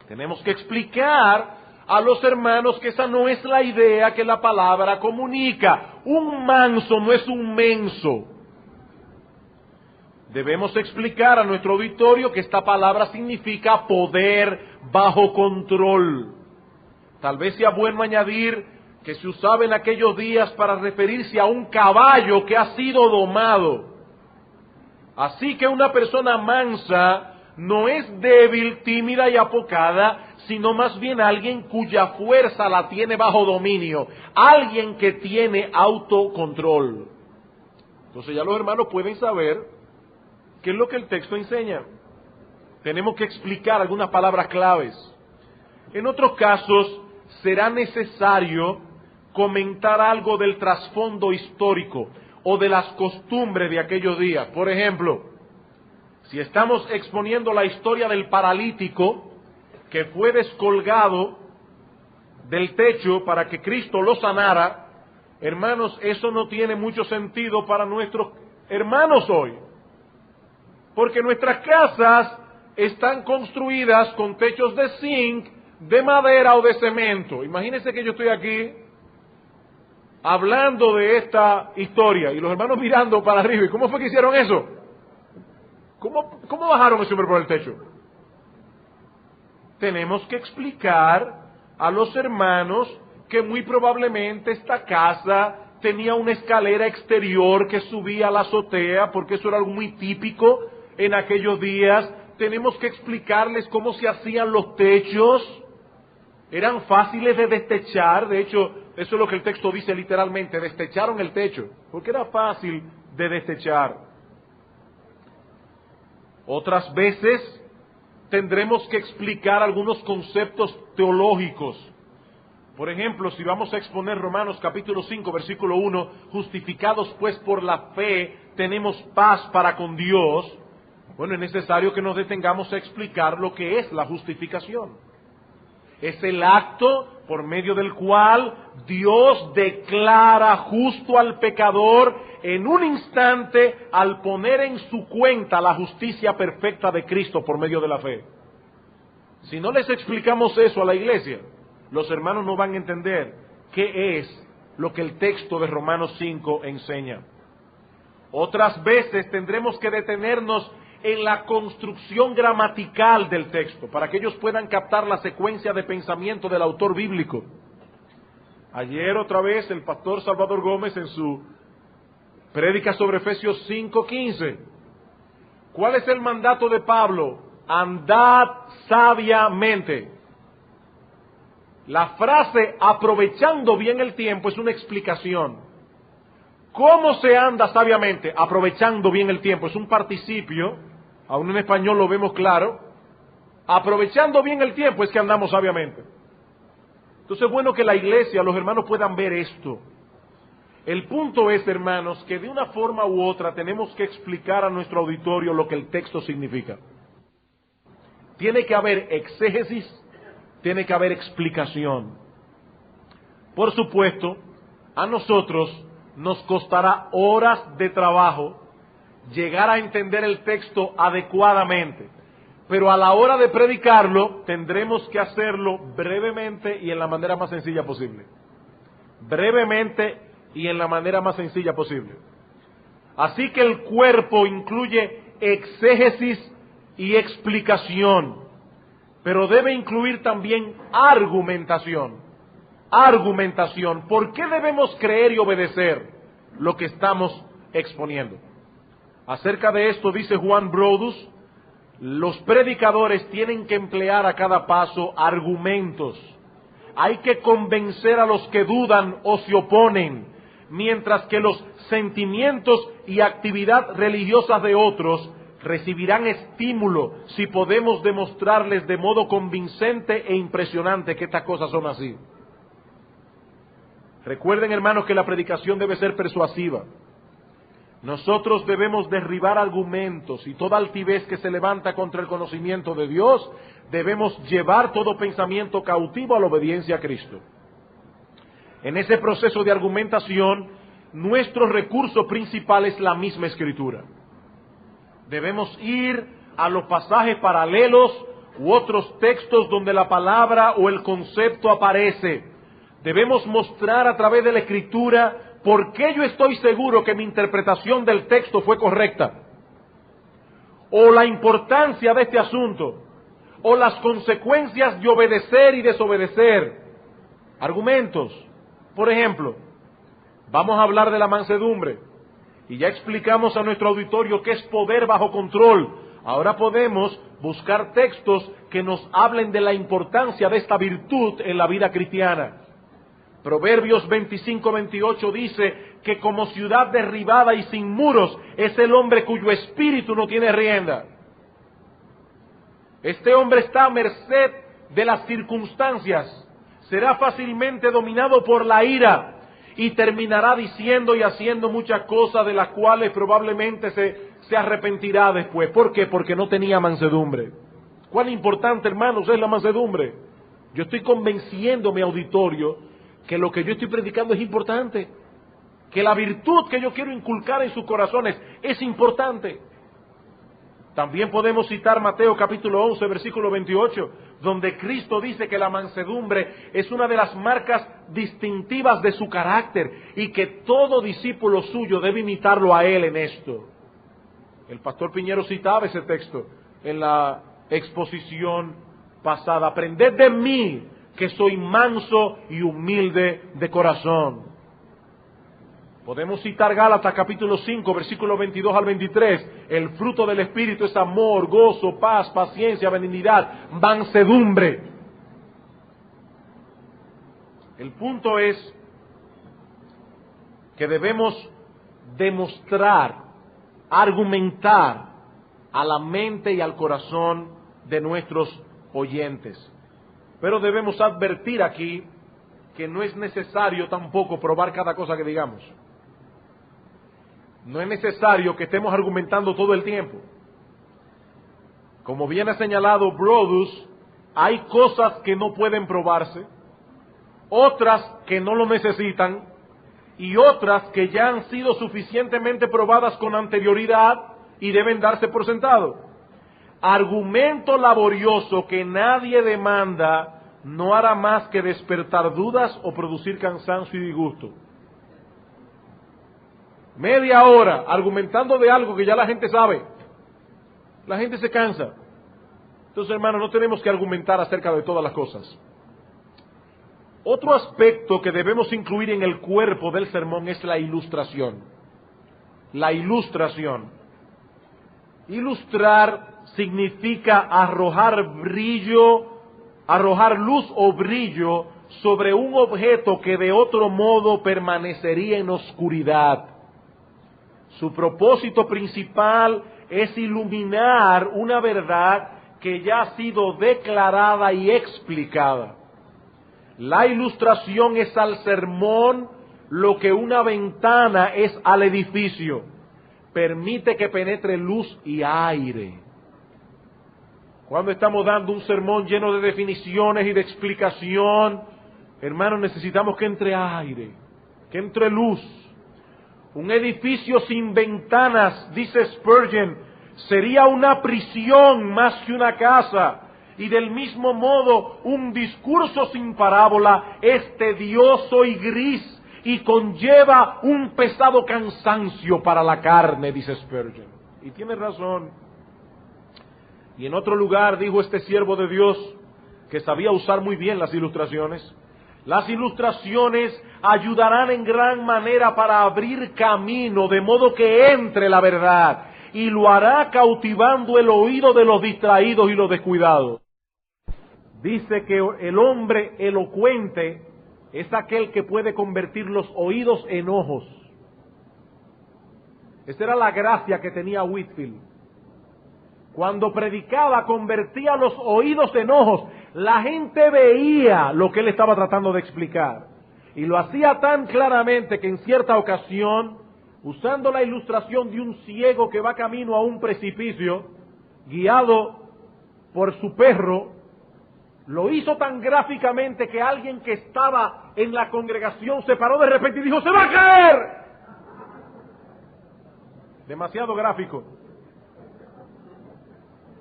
Tenemos que explicar a los hermanos que esa no es la idea que la palabra comunica. Un manso no es un menso. Debemos explicar a nuestro auditorio que esta palabra significa poder bajo control. Tal vez sea bueno añadir que se usaba en aquellos días para referirse a un caballo que ha sido domado. Así que una persona mansa no es débil, tímida y apocada, sino más bien alguien cuya fuerza la tiene bajo dominio, alguien que tiene autocontrol. Entonces ya los hermanos pueden saber qué es lo que el texto enseña. Tenemos que explicar algunas palabras claves. En otros casos será necesario comentar algo del trasfondo histórico o de las costumbres de aquellos días. Por ejemplo, si estamos exponiendo la historia del paralítico que fue descolgado del techo para que Cristo lo sanara, hermanos, eso no tiene mucho sentido para nuestros hermanos hoy. Porque nuestras casas están construidas con techos de zinc, de madera o de cemento. Imagínense que yo estoy aquí hablando de esta historia y los hermanos mirando para arriba. ¿Y cómo fue que hicieron eso? ¿Cómo bajaron ese hombre por el techo? Tenemos que explicar a los hermanos que muy probablemente esta casa tenía una escalera exterior que subía a la azotea, porque eso era algo muy típico en aquellos días. Tenemos que explicarles cómo se hacían los techos. Eran fáciles de destechar. De hecho, eso es lo que el texto dice literalmente: destecharon el techo, porque era fácil de destechar. Otras veces tendremos que explicar algunos conceptos teológicos. Por ejemplo, si vamos a exponer Romanos capítulo 5, versículo 1, justificados pues por la fe, tenemos paz para con Dios. Bueno, es necesario que nos detengamos a explicar lo que es la justificación. Es el acto por medio del cual Dios declara justo al pecador en un instante al poner en su cuenta la justicia perfecta de Cristo por medio de la fe. Si no les explicamos eso a la iglesia, los hermanos no van a entender qué es lo que el texto de Romanos 5 enseña. Otras veces tendremos que detenernos en la construcción gramatical del texto, para que ellos puedan captar la secuencia de pensamiento del autor bíblico. Ayer otra vez el pastor Salvador Gómez en su prédica sobre Efesios 5:15. ¿Cuál es el mandato de Pablo? Andad sabiamente. La frase aprovechando bien el tiempo es una explicación. ¿Cómo se anda sabiamente? Aprovechando bien el tiempo. Es un participio, aún en español lo vemos claro. Aprovechando bien el tiempo es que andamos sabiamente. Entonces es bueno que la iglesia, los hermanos puedan ver esto. El punto es, hermanos, que de una forma u otra tenemos que explicar a nuestro auditorio lo que el texto significa. Tiene que haber exégesis, tiene que haber explicación. Por supuesto, a nosotros nos costará horas de trabajo llegar a entender el texto adecuadamente, pero a la hora de predicarlo tendremos que hacerlo brevemente y en la manera más sencilla posible. Brevemente y en la manera más sencilla posible. Así que el cuerpo incluye exégesis y explicación, pero debe incluir también argumentación. Argumentación. ¿Por qué debemos creer y obedecer lo que estamos exponiendo? Acerca de esto dice Juan Brodus: los predicadores tienen que emplear a cada paso argumentos. Hay que convencer a los que dudan o se oponen, mientras que los sentimientos y actividad religiosas de otros recibirán estímulo si podemos demostrarles de modo convincente e impresionante que estas cosas son así. Recuerden, hermanos, que la predicación debe ser persuasiva. Nosotros debemos derribar argumentos y toda altivez que se levanta contra el conocimiento de Dios. Debemos llevar todo pensamiento cautivo a la obediencia a Cristo. En ese proceso de argumentación, nuestro recurso principal es la misma Escritura. Debemos ir a los pasajes paralelos u otros textos donde la palabra o el concepto aparece. Debemos mostrar a través de la Escritura por qué yo estoy seguro que mi interpretación del texto fue correcta, o la importancia de este asunto, o las consecuencias de obedecer y desobedecer. Argumentos. Por ejemplo, vamos a hablar de la mansedumbre, y ya explicamos a nuestro auditorio qué es poder bajo control. Ahora podemos buscar textos que nos hablen de la importancia de esta virtud en la vida cristiana. Proverbios 25-28 dice que como ciudad derribada y sin muros es el hombre cuyo espíritu no tiene rienda. Este hombre está a merced de las circunstancias, será fácilmente dominado por la ira y terminará diciendo y haciendo muchas cosas de las cuales probablemente se arrepentirá después. ¿Por qué? Porque no tenía mansedumbre. ¿Cuán importante, hermanos, es la mansedumbre? Yo estoy convenciendo a mi auditorio que lo que yo estoy predicando es importante, que la virtud que yo quiero inculcar en sus corazones es importante. También podemos citar Mateo capítulo 11, versículo 28, donde Cristo dice que la mansedumbre es una de las marcas distintivas de su carácter y que todo discípulo suyo debe imitarlo a él en esto. El pastor Piñero citaba ese texto en la exposición pasada. Aprended de mí, que soy manso y humilde de corazón. Podemos citar Gálatas capítulo 5, versículos 22 al 23. El fruto del Espíritu es amor, gozo, paz, paciencia, benignidad, mansedumbre. El punto es que debemos demostrar, argumentar a la mente y al corazón de nuestros oyentes. Pero debemos advertir aquí que no es necesario tampoco probar cada cosa que digamos. No es necesario que estemos argumentando todo el tiempo. Como bien ha señalado Brodus, hay cosas que no pueden probarse, otras que no lo necesitan y otras que ya han sido suficientemente probadas con anterioridad y deben darse por sentado. Argumento laborioso que nadie demanda no hará más que despertar dudas o producir cansancio y disgusto. Media hora argumentando de algo que ya la gente sabe, la gente se cansa. Entonces, hermanos, no tenemos que argumentar acerca de todas las cosas. Otro aspecto que debemos incluir en el cuerpo del sermón es la ilustración. La ilustración. Ilustrar significa arrojar luz o brillo sobre un objeto que de otro modo permanecería en oscuridad. Su propósito principal es iluminar una verdad que ya ha sido declarada y explicada. La ilustración es al sermón lo que una ventana es al edificio. Permite que penetre luz y aire. Cuando estamos dando un sermón lleno de definiciones y de explicación, hermanos, necesitamos que entre aire, que entre luz. Un edificio sin ventanas, dice Spurgeon, sería una prisión más que una casa. Y del mismo modo, un discurso sin parábola es tedioso y gris y conlleva un pesado cansancio para la carne, dice Spurgeon. Y tiene razón. Y en otro lugar dijo este siervo de Dios, que sabía usar muy bien las ilustraciones: las ilustraciones ayudarán en gran manera para abrir camino, de modo que entre la verdad, y lo hará cautivando el oído de los distraídos y los descuidados. Dice que el hombre elocuente es aquel que puede convertir los oídos en ojos. Esa era la gracia que tenía Whitefield. Cuando predicaba, convertía los oídos en ojos. La gente veía lo que él estaba tratando de explicar. Y lo hacía tan claramente que en cierta ocasión, usando la ilustración de un ciego que va camino a un precipicio, guiado por su perro, lo hizo tan gráficamente que alguien que estaba en la congregación se paró de repente y dijo: ¡se va a caer! Demasiado gráfico.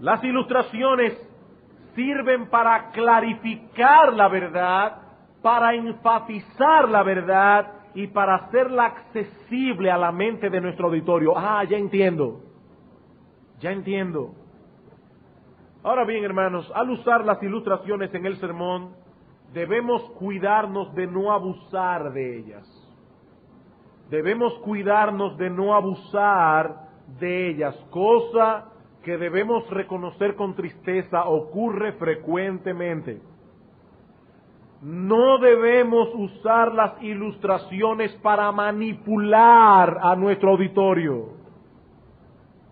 Las ilustraciones sirven para clarificar la verdad, para enfatizar la verdad y para hacerla accesible a la mente de nuestro auditorio. Ya entiendo. Ahora bien, hermanos, al usar las ilustraciones en el sermón, debemos cuidarnos de no abusar de ellas. Cosa que debemos reconocer con tristeza ocurre frecuentemente. No debemos usar las ilustraciones para manipular a nuestro auditorio.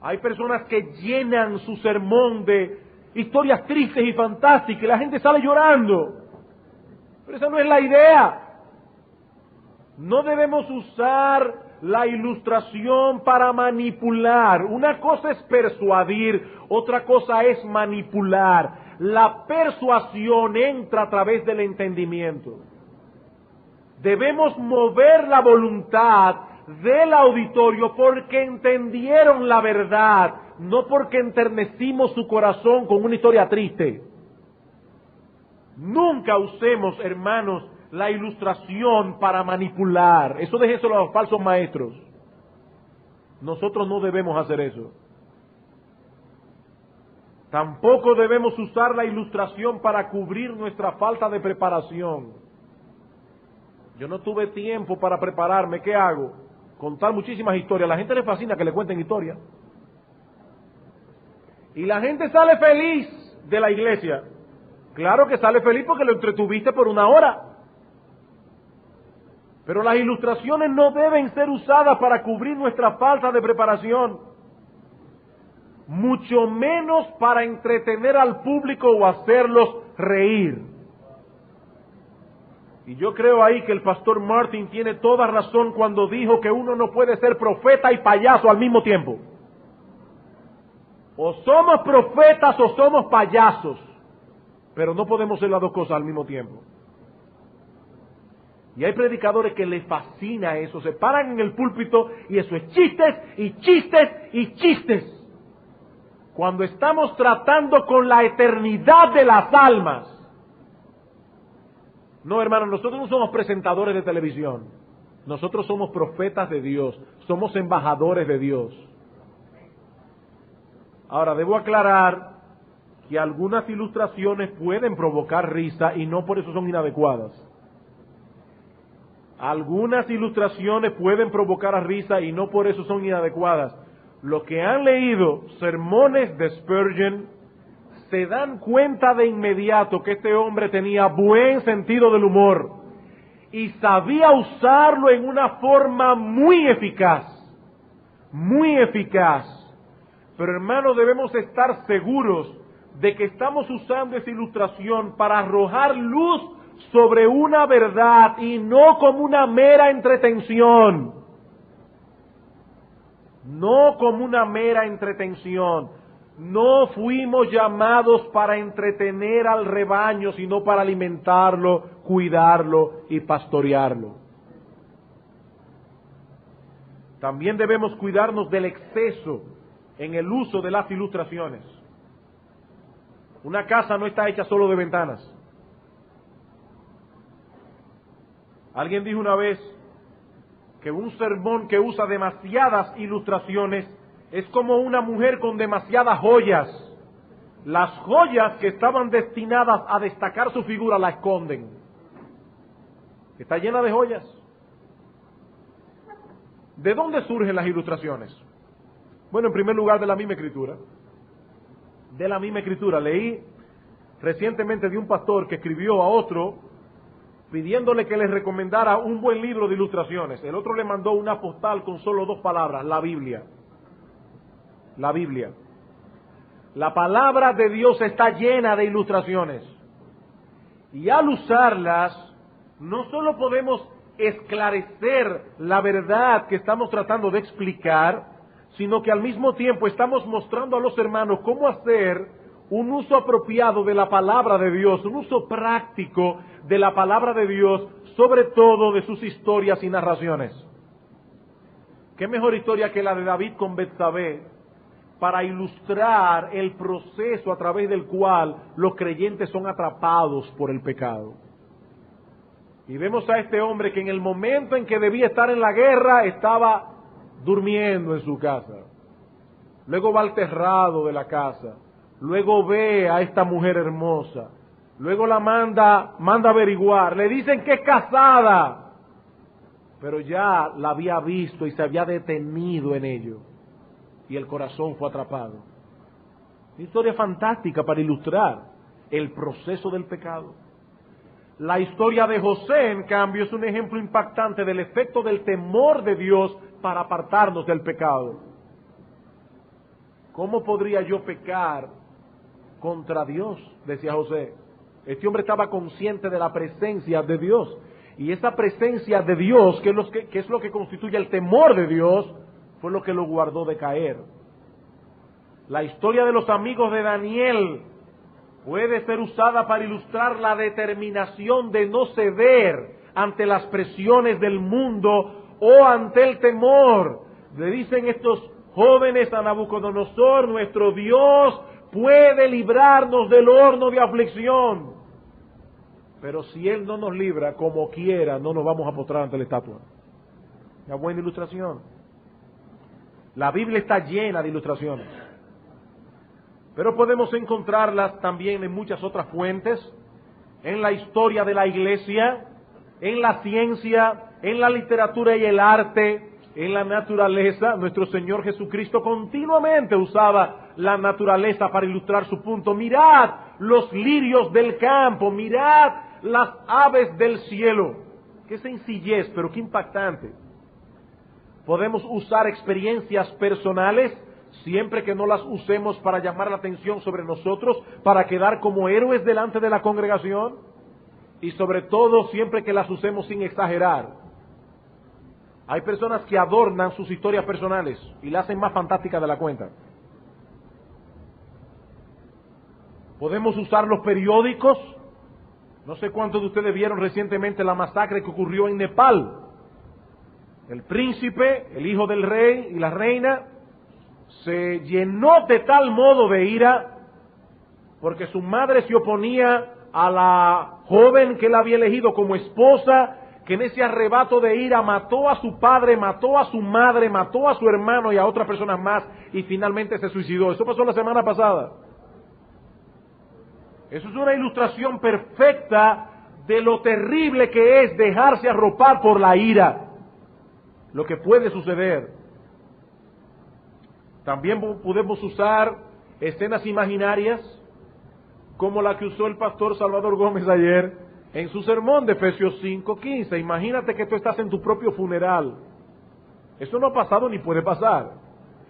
Hay personas que llenan su sermón de historias tristes y fantásticas y la gente sale llorando. Pero esa no es la idea. No debemos usar la ilustración para manipular. Una cosa es persuadir, otra cosa es manipular. La persuasión entra a través del entendimiento. Debemos mover la voluntad del auditorio porque entendieron la verdad, no porque enternecimos su corazón con una historia triste. Nunca usemos, hermanos, la ilustración para manipular. Eso déjeselo a los falsos maestros. Nosotros no debemos hacer eso. Tampoco debemos usar la ilustración para cubrir nuestra falta de preparación. Yo no tuve tiempo para prepararme, ¿qué hago? Contar muchísimas historias. A la gente le fascina que le cuenten historias. Y la gente sale feliz de la iglesia. Claro que sale feliz porque lo entretuviste por una hora. Pero las ilustraciones no deben ser usadas para cubrir nuestra falta de preparación. mucho menos para entretener al público o hacerlos reír. Y yo creo ahí que el pastor Martin tiene toda razón cuando dijo que uno no puede ser profeta y payaso al mismo tiempo. O somos profetas o somos payasos, pero no podemos ser las dos cosas al mismo tiempo. Y hay predicadores que les fascina eso, se paran en el púlpito y eso es chistes y chistes y chistes. Cuando estamos tratando con la eternidad de las almas. No, hermanos, nosotros no somos presentadores de televisión. Nosotros somos profetas de Dios, somos embajadores de Dios. Ahora, debo aclarar que algunas ilustraciones pueden provocar risa y no por eso son inadecuadas. Algunas ilustraciones pueden provocar risa y no por eso son inadecuadas. Los que han leído sermones de Spurgeon se dan cuenta de inmediato que este hombre tenía buen sentido del humor y sabía usarlo en una forma muy eficaz, muy eficaz. Pero hermanos, debemos estar seguros de que estamos usando esa ilustración para arrojar luz sobre una verdad y no como una mera entretención. No como una mera entretención. No fuimos llamados para entretener al rebaño, sino para alimentarlo, cuidarlo y pastorearlo. También debemos cuidarnos del exceso en el uso de las ilustraciones. Una casa no está hecha solo de ventanas. Alguien dijo una vez que un sermón que usa demasiadas ilustraciones es como una mujer con demasiadas joyas. Las joyas que estaban destinadas a destacar su figura la esconden. Está llena de joyas. ¿De dónde surgen las ilustraciones? Bueno, en primer lugar, de la misma escritura. De la misma escritura. Leí recientemente de un pastor que escribió a otro pidiéndole que les recomendara un buen libro de ilustraciones. El otro le mandó una postal con solo 2 palabras, la Biblia. La Biblia. La palabra de Dios está llena de ilustraciones. Y al usarlas, no solo podemos esclarecer la verdad que estamos tratando de explicar, sino que al mismo tiempo estamos mostrando a los hermanos cómo hacer un uso apropiado de la palabra de Dios, un uso práctico de la palabra de Dios, sobre todo de sus historias y narraciones. ¿Qué mejor historia que la de David con Betsabé para ilustrar el proceso a través del cual los creyentes son atrapados por el pecado? Y vemos a este hombre que en el momento en que debía estar en la guerra estaba durmiendo en su casa. Luego va al terrado de la casa. Luego ve a esta mujer hermosa. Luego la manda a averiguar. Le dicen que es casada. Pero ya la había visto y se había detenido en ello. Y el corazón fue atrapado. Una historia fantástica para ilustrar el proceso del pecado. La historia de José, en cambio, es un ejemplo impactante del efecto del temor de Dios para apartarnos del pecado. ¿Cómo podría yo pecar contra Dios?, decía José. Este hombre estaba consciente de la presencia de Dios. Y esa presencia de Dios, que es lo que constituye el temor de Dios, fue lo que lo guardó de caer. La historia de los amigos de Daniel puede ser usada para ilustrar la determinación de no ceder ante las presiones del mundo o ante el temor. Le dicen estos jóvenes a Nabucodonosor: nuestro Dios puede librarnos del horno de aflicción, pero si Él no nos libra, como quiera, no nos vamos a postrar ante la estatua. Una buena ilustración. La Biblia está llena de ilustraciones, pero podemos encontrarlas también en muchas otras fuentes, en la historia de la iglesia, en la ciencia, en la literatura y el arte, en la naturaleza. Nuestro Señor Jesucristo continuamente usaba la naturaleza para ilustrar su punto. Mirad los lirios del campo, mirad las aves del cielo. Qué sencillez, pero qué impactante. Podemos usar experiencias personales siempre que no las usemos para llamar la atención sobre nosotros, para quedar como héroes delante de la congregación, y sobre todo siempre que las usemos sin exagerar. Hay personas que adornan sus historias personales y la hacen más fantástica de la cuenta. Podemos usar los periódicos. No sé cuántos de ustedes vieron recientemente la masacre que ocurrió en Nepal. El príncipe, el hijo del rey y la reina, se llenó de tal modo de ira porque su madre se oponía a la joven que él había elegido como esposa, que en ese arrebato de ira mató a su padre, mató a su madre, mató a su hermano y a otras personas más, y finalmente se suicidó. Eso pasó la semana pasada. Eso es una ilustración perfecta de lo terrible que es dejarse arropar por la ira, lo que puede suceder. También podemos usar escenas imaginarias, como la que usó el pastor Salvador Gómez ayer en su sermón de Efesios 5:15. Imagínate que tú estás en tu propio funeral. Eso no ha pasado ni puede pasar.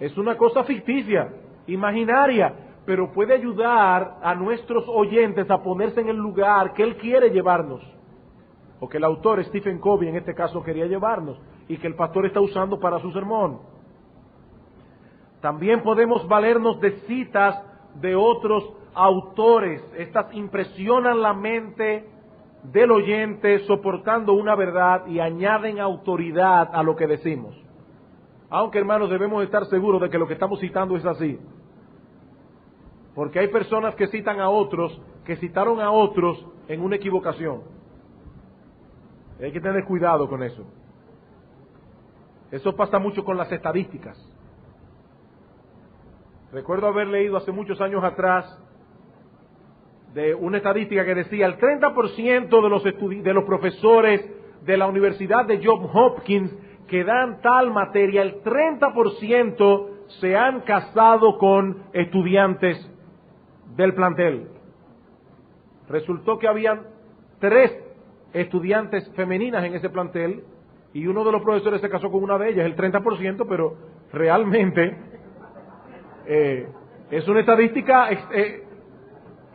Es una cosa ficticia, imaginaria, pero puede ayudar a nuestros oyentes a ponerse en el lugar que él quiere llevarnos, o que el autor Stephen Covey en este caso quería llevarnos, y que el pastor está usando para su sermón. También podemos valernos de citas de otros autores. Estas impresionan la mente del oyente soportando una verdad y añaden autoridad a lo que decimos. Aunque, hermanos, debemos estar seguros de que lo que estamos citando es así. Porque hay personas que citan a otros, que citaron a otros en una equivocación. Hay que tener cuidado con eso. Eso pasa mucho con las estadísticas. Recuerdo haber leído hace muchos años atrás de una estadística que decía el 30% de los profesores de la Universidad de Johns Hopkins que dan tal materia, el 30% se han casado con estudiantes del plantel. Resultó que habían 3 estudiantes femeninas en ese plantel y uno de los profesores se casó con una de ellas, el 30%, pero realmente es una estadística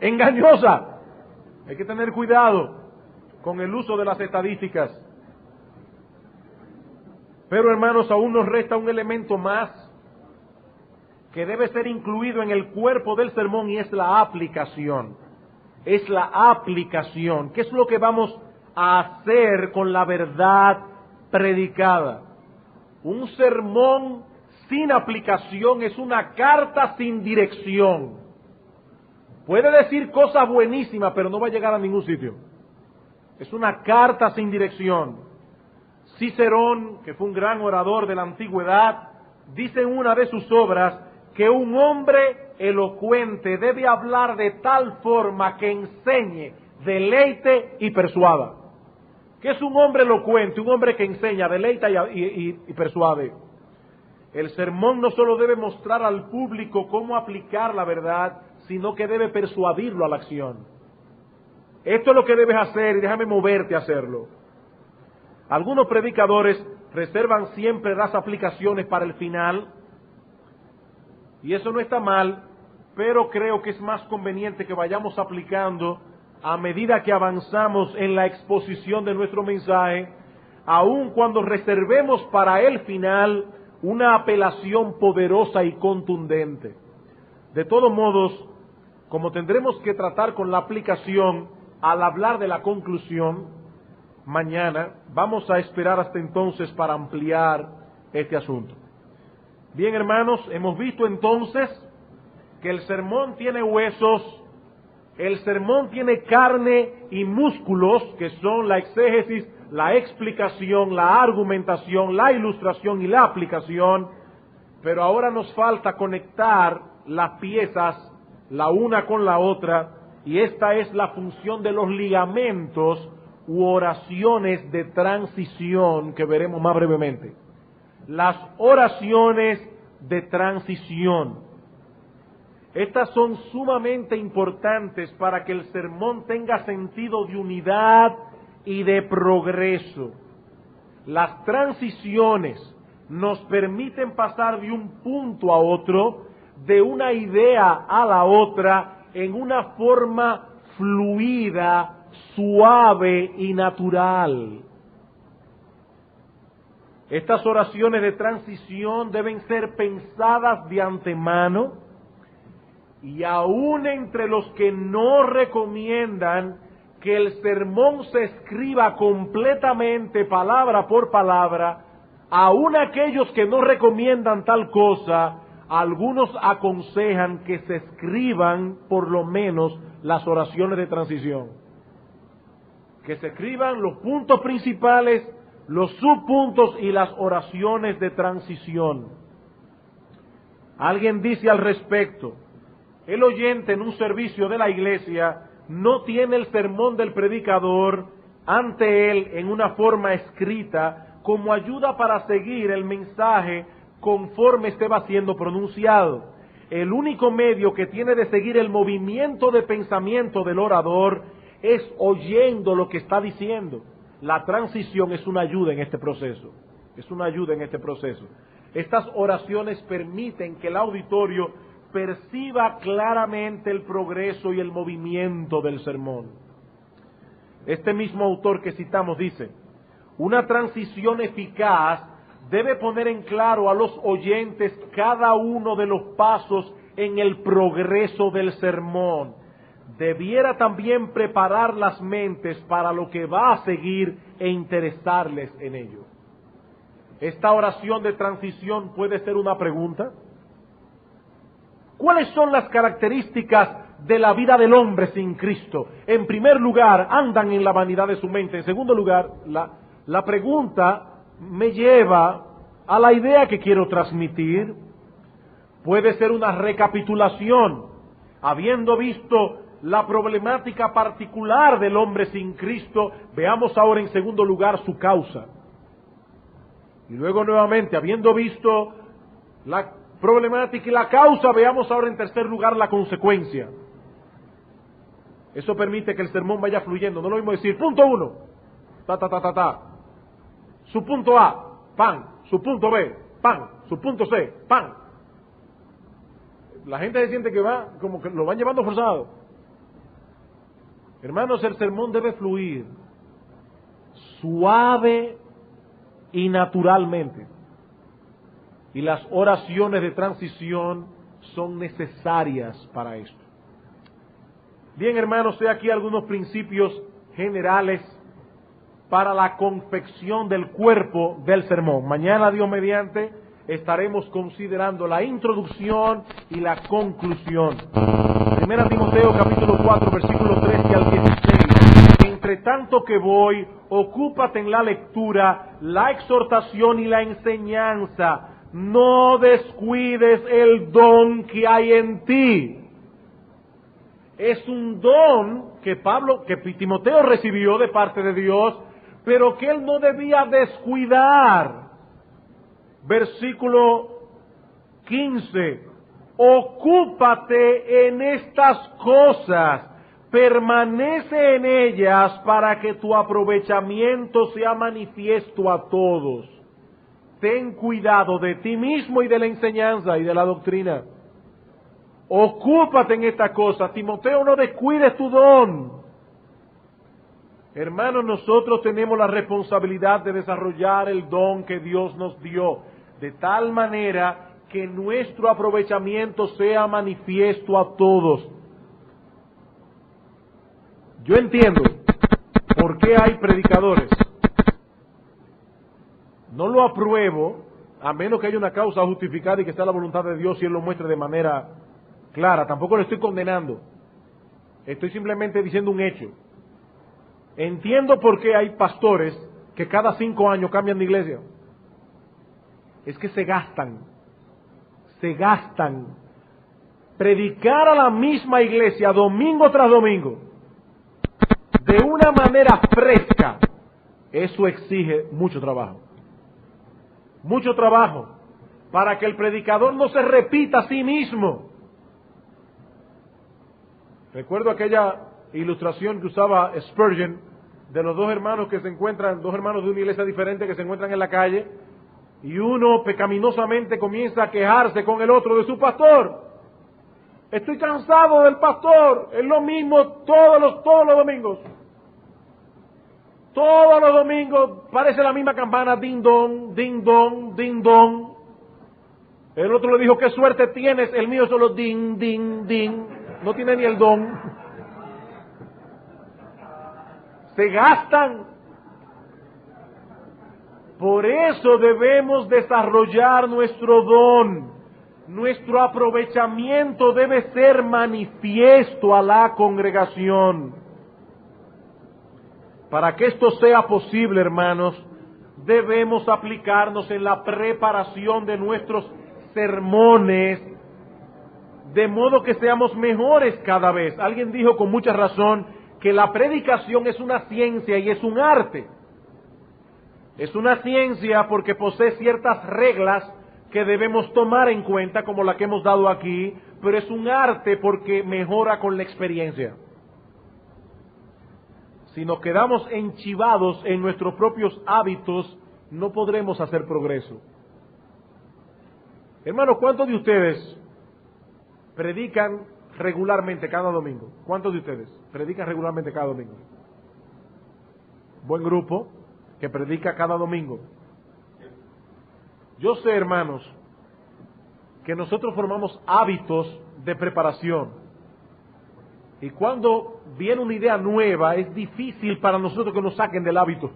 engañosa. Hay que tener cuidado con el uso de las estadísticas. Pero, hermanos, aún nos resta un elemento más que debe ser incluido en el cuerpo del sermón, y es la aplicación. Es la aplicación. ¿Qué es lo que vamos a hacer con la verdad predicada? Un sermón sin aplicación es una carta sin dirección. Puede decir cosas buenísimas, pero no va a llegar a ningún sitio. Es una carta sin dirección. Cicerón, que fue un gran orador de la antigüedad, dice en una de sus obras que un hombre elocuente debe hablar de tal forma que enseñe, deleite y persuada. ¿Qué es un hombre elocuente? Un hombre que enseña, deleita y persuade. El sermón no solo debe mostrar al público cómo aplicar la verdad, sino que debe persuadirlo a la acción. Esto es lo que debes hacer y déjame moverte a hacerlo. Algunos predicadores reservan siempre las aplicaciones para el final, y eso no está mal, pero creo que es más conveniente que vayamos aplicando a medida que avanzamos en la exposición de nuestro mensaje, aun cuando reservemos para el final una apelación poderosa y contundente. De todos modos, como tendremos que tratar con la aplicación al hablar de la conclusión, mañana vamos a esperar hasta entonces para ampliar este asunto. Bien, hermanos, hemos visto entonces que el sermón tiene huesos, el sermón tiene carne y músculos, que son la exégesis, la explicación, la argumentación, la ilustración y la aplicación, pero ahora nos falta conectar las piezas la una con la otra, y esta es la función de los ligamentos u oraciones de transición que veremos más brevemente. Las oraciones de transición. Estas son sumamente importantes para que el sermón tenga sentido de unidad y de progreso. Las transiciones nos permiten pasar de un punto a otro, de una idea a la otra, en una forma fluida, suave y natural. Estas oraciones de transición deben ser pensadas de antemano, y aún entre los que no recomiendan que el sermón se escriba completamente, palabra por palabra, aún aquellos que no recomiendan tal cosa, algunos aconsejan que se escriban por lo menos las oraciones de transición. Que se escriban los puntos principales, los subpuntos y las oraciones de transición. Alguien dice al respecto: el oyente en un servicio de la iglesia no tiene el sermón del predicador ante él en una forma escrita como ayuda para seguir el mensaje conforme este va siendo pronunciado. El único medio que tiene de seguir el movimiento de pensamiento del orador es oyendo lo que está diciendo. La transición es una ayuda en este proceso. Es una ayuda en este proceso. Estas oraciones permiten que el auditorio perciba claramente el progreso y el movimiento del sermón. Este mismo autor que citamos dice: una transición eficaz debe poner en claro a los oyentes cada uno de los pasos en el progreso del sermón. Debiera también preparar las mentes para lo que va a seguir e interesarles en ello. Esta oración de transición puede ser una pregunta. ¿Cuáles son las características de la vida del hombre sin Cristo? En primer lugar, andan en la vanidad de su mente. En segundo lugar, la pregunta me lleva a la idea que quiero transmitir. Puede ser una recapitulación. Habiendo visto la problemática particular del hombre sin Cristo, veamos ahora en segundo lugar su causa. Y luego nuevamente, habiendo visto la problemática y la causa, veamos ahora en tercer lugar la consecuencia. Eso permite que el sermón vaya fluyendo. No lo mismo decir punto 1, su punto A, pan, su punto B, pan, su punto C, pan. La gente se siente que va, como que lo van llevando forzado. Hermanos, el sermón debe fluir suave y naturalmente. Y las oraciones de transición son necesarias para esto. Bien, hermanos, he aquí algunos principios generales para la confección del cuerpo del sermón. Mañana, Dios mediante, estaremos considerando la introducción y la conclusión. Primera Timoteo capítulo 4, versículos 13 al 16. Entre tanto que voy, ocúpate en la lectura, la exhortación y la enseñanza. No descuides el don que hay en ti. Es un don que Timoteo recibió de parte de Dios, pero que él no debía descuidar. Versículo 15. Ocúpate en estas cosas, permanece en ellas para que tu aprovechamiento sea manifiesto a todos. Ten cuidado de ti mismo y de la enseñanza y de la doctrina. Ocúpate en esta cosa. Timoteo, no descuides tu don. Hermanos, nosotros tenemos la responsabilidad de desarrollar el don que Dios nos dio, de tal manera que nuestro aprovechamiento sea manifiesto a todos. Yo entiendo por qué hay predicadores. No lo apruebo, a menos que haya una causa justificada y que sea la voluntad de Dios y Él lo muestre de manera clara. Tampoco lo estoy condenando. Estoy simplemente diciendo un hecho. Entiendo por qué hay pastores que cada 5 años cambian de iglesia. Es que se gastan. Predicar a la misma iglesia domingo tras domingo, de una manera fresca, eso exige mucho trabajo. Mucho trabajo, para que el predicador no se repita a sí mismo. Recuerdo aquella ilustración que usaba Spurgeon, de los dos hermanos que se encuentran, dos hermanos de una iglesia diferente que se encuentran en la calle, y uno pecaminosamente comienza a quejarse con el otro de su pastor. Estoy cansado del pastor, es lo mismo todos los domingos. Todos los domingos parece la misma campana, ding dong, ding dong, ding dong. El otro le dijo, qué suerte tienes, el mío solo ding, ding, ding. No tiene ni el don. Se gastan. Por eso debemos desarrollar nuestro don. Nuestro aprovechamiento debe ser manifiesto a la congregación. Para que esto sea posible, hermanos, debemos aplicarnos en la preparación de nuestros sermones, de modo que seamos mejores cada vez. Alguien dijo con mucha razón que la predicación es una ciencia y es un arte. Es una ciencia porque posee ciertas reglas que debemos tomar en cuenta, como la que hemos dado aquí, pero es un arte porque mejora con la experiencia. Si nos quedamos enchivados en nuestros propios hábitos, no podremos hacer progreso. Hermanos, ¿cuántos de ustedes predican regularmente cada domingo? ¿Cuántos de ustedes predican regularmente cada domingo? Buen grupo que predica cada domingo. Yo sé, hermanos, que nosotros formamos hábitos de preparación. Y cuando viene una idea nueva, es difícil para nosotros que nos saquen del hábito.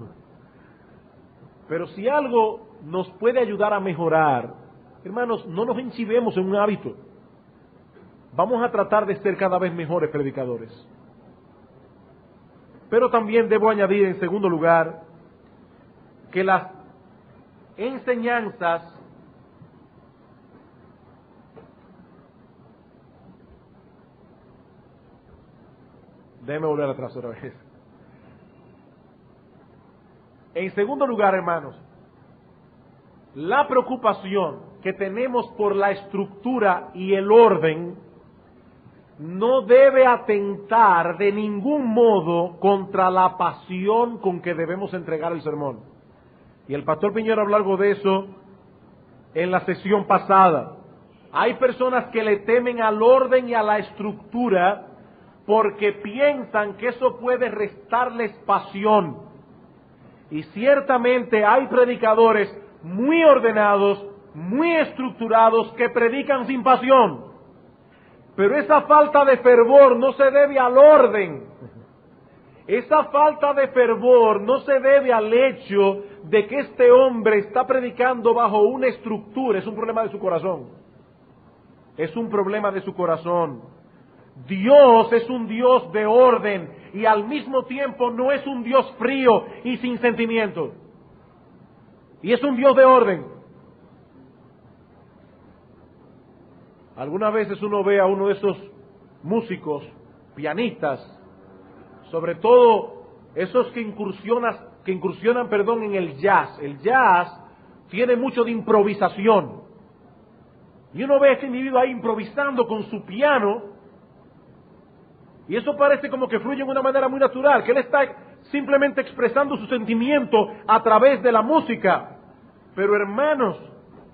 Pero si algo nos puede ayudar a mejorar, hermanos, no nos enchivemos en un hábito. Vamos a tratar de ser cada vez mejores predicadores. Pero también debo añadir, en segundo lugar, que las enseñanzas déjeme volver atrás otra vez. En segundo lugar, hermanos, la preocupación que tenemos por la estructura y el orden no debe atentar de ningún modo contra la pasión con que debemos entregar el sermón. Y el pastor Piñero habló algo de eso en la sesión pasada. Hay personas que le temen al orden y a la estructura porque piensan que eso puede restarles pasión. Y ciertamente hay predicadores muy ordenados, muy estructurados, que predican sin pasión. Pero esa falta de fervor no se debe al orden. Esa falta de fervor no se debe al hecho de que este hombre está predicando bajo una estructura. Es un problema de su corazón. Es un problema de su corazón. Dios es un Dios de orden y al mismo tiempo no es un Dios frío y sin sentimientos. Y es un Dios de orden. Algunas veces uno ve a uno de esos músicos, pianistas, sobre todo esos que incursionan, en el jazz. El jazz tiene mucho de improvisación. Y uno ve a este individuo ahí improvisando con su piano, y eso parece como que fluye de una manera muy natural, que él está simplemente expresando su sentimiento a través de la música. Pero hermanos,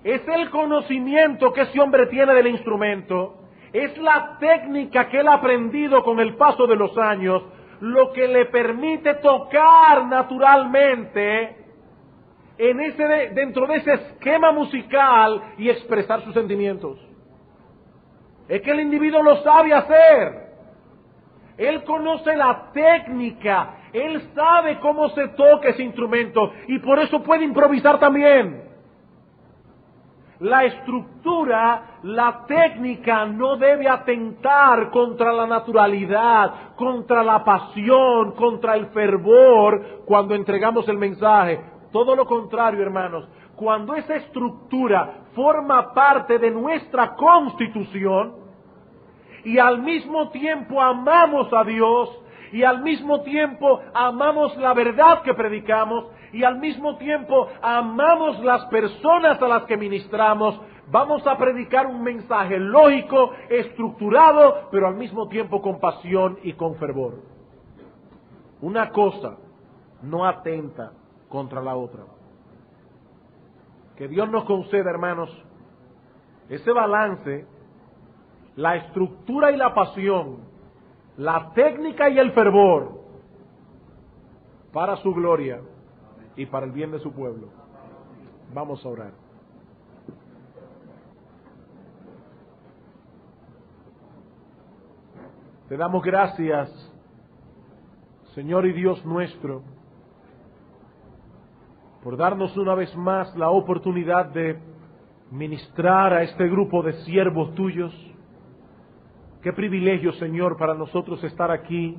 es el conocimiento que ese hombre tiene del instrumento, es la técnica que él ha aprendido con el paso de los años, lo que le permite tocar naturalmente dentro de ese esquema musical y expresar sus sentimientos. Es que el individuo lo sabe hacer. Él conoce la técnica, él sabe cómo se toca ese instrumento y por eso puede improvisar también. La estructura, la técnica no debe atentar contra la naturalidad, contra la pasión, contra el fervor cuando entregamos el mensaje. Todo lo contrario, hermanos, cuando esa estructura forma parte de nuestra constitución y al mismo tiempo amamos a Dios y al mismo tiempo amamos la verdad que predicamos y al mismo tiempo amamos las personas a las que ministramos, vamos a predicar un mensaje lógico, estructurado, pero al mismo tiempo con pasión y con fervor. Una cosa no atenta contra la otra. Que Dios nos conceda, hermanos, ese balance, la estructura y la pasión, la técnica y el fervor, para su gloria y para el bien de su pueblo. Vamos a orar. Te damos gracias, Señor y Dios nuestro, por darnos una vez más la oportunidad de ministrar a este grupo de siervos tuyos. Qué privilegio, Señor, para nosotros estar aquí,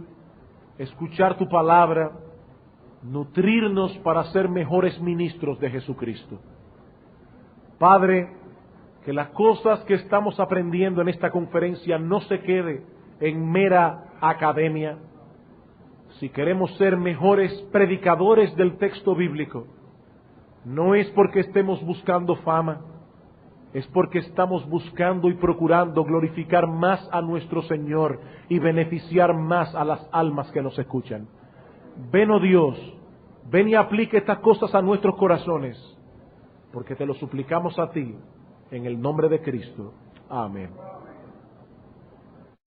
escuchar tu palabra, nutrirnos para ser mejores ministros de Jesucristo. Padre, que las cosas que estamos aprendiendo en esta conferencia no se quede en mera academia. Si queremos ser mejores predicadores del texto bíblico, no es porque estemos buscando fama, es porque estamos buscando y procurando glorificar más a nuestro Señor y beneficiar más a las almas que nos escuchan. Ven, oh Dios, ven y aplica estas cosas a nuestros corazones, porque te lo suplicamos a ti, en el nombre de Cristo. Amén.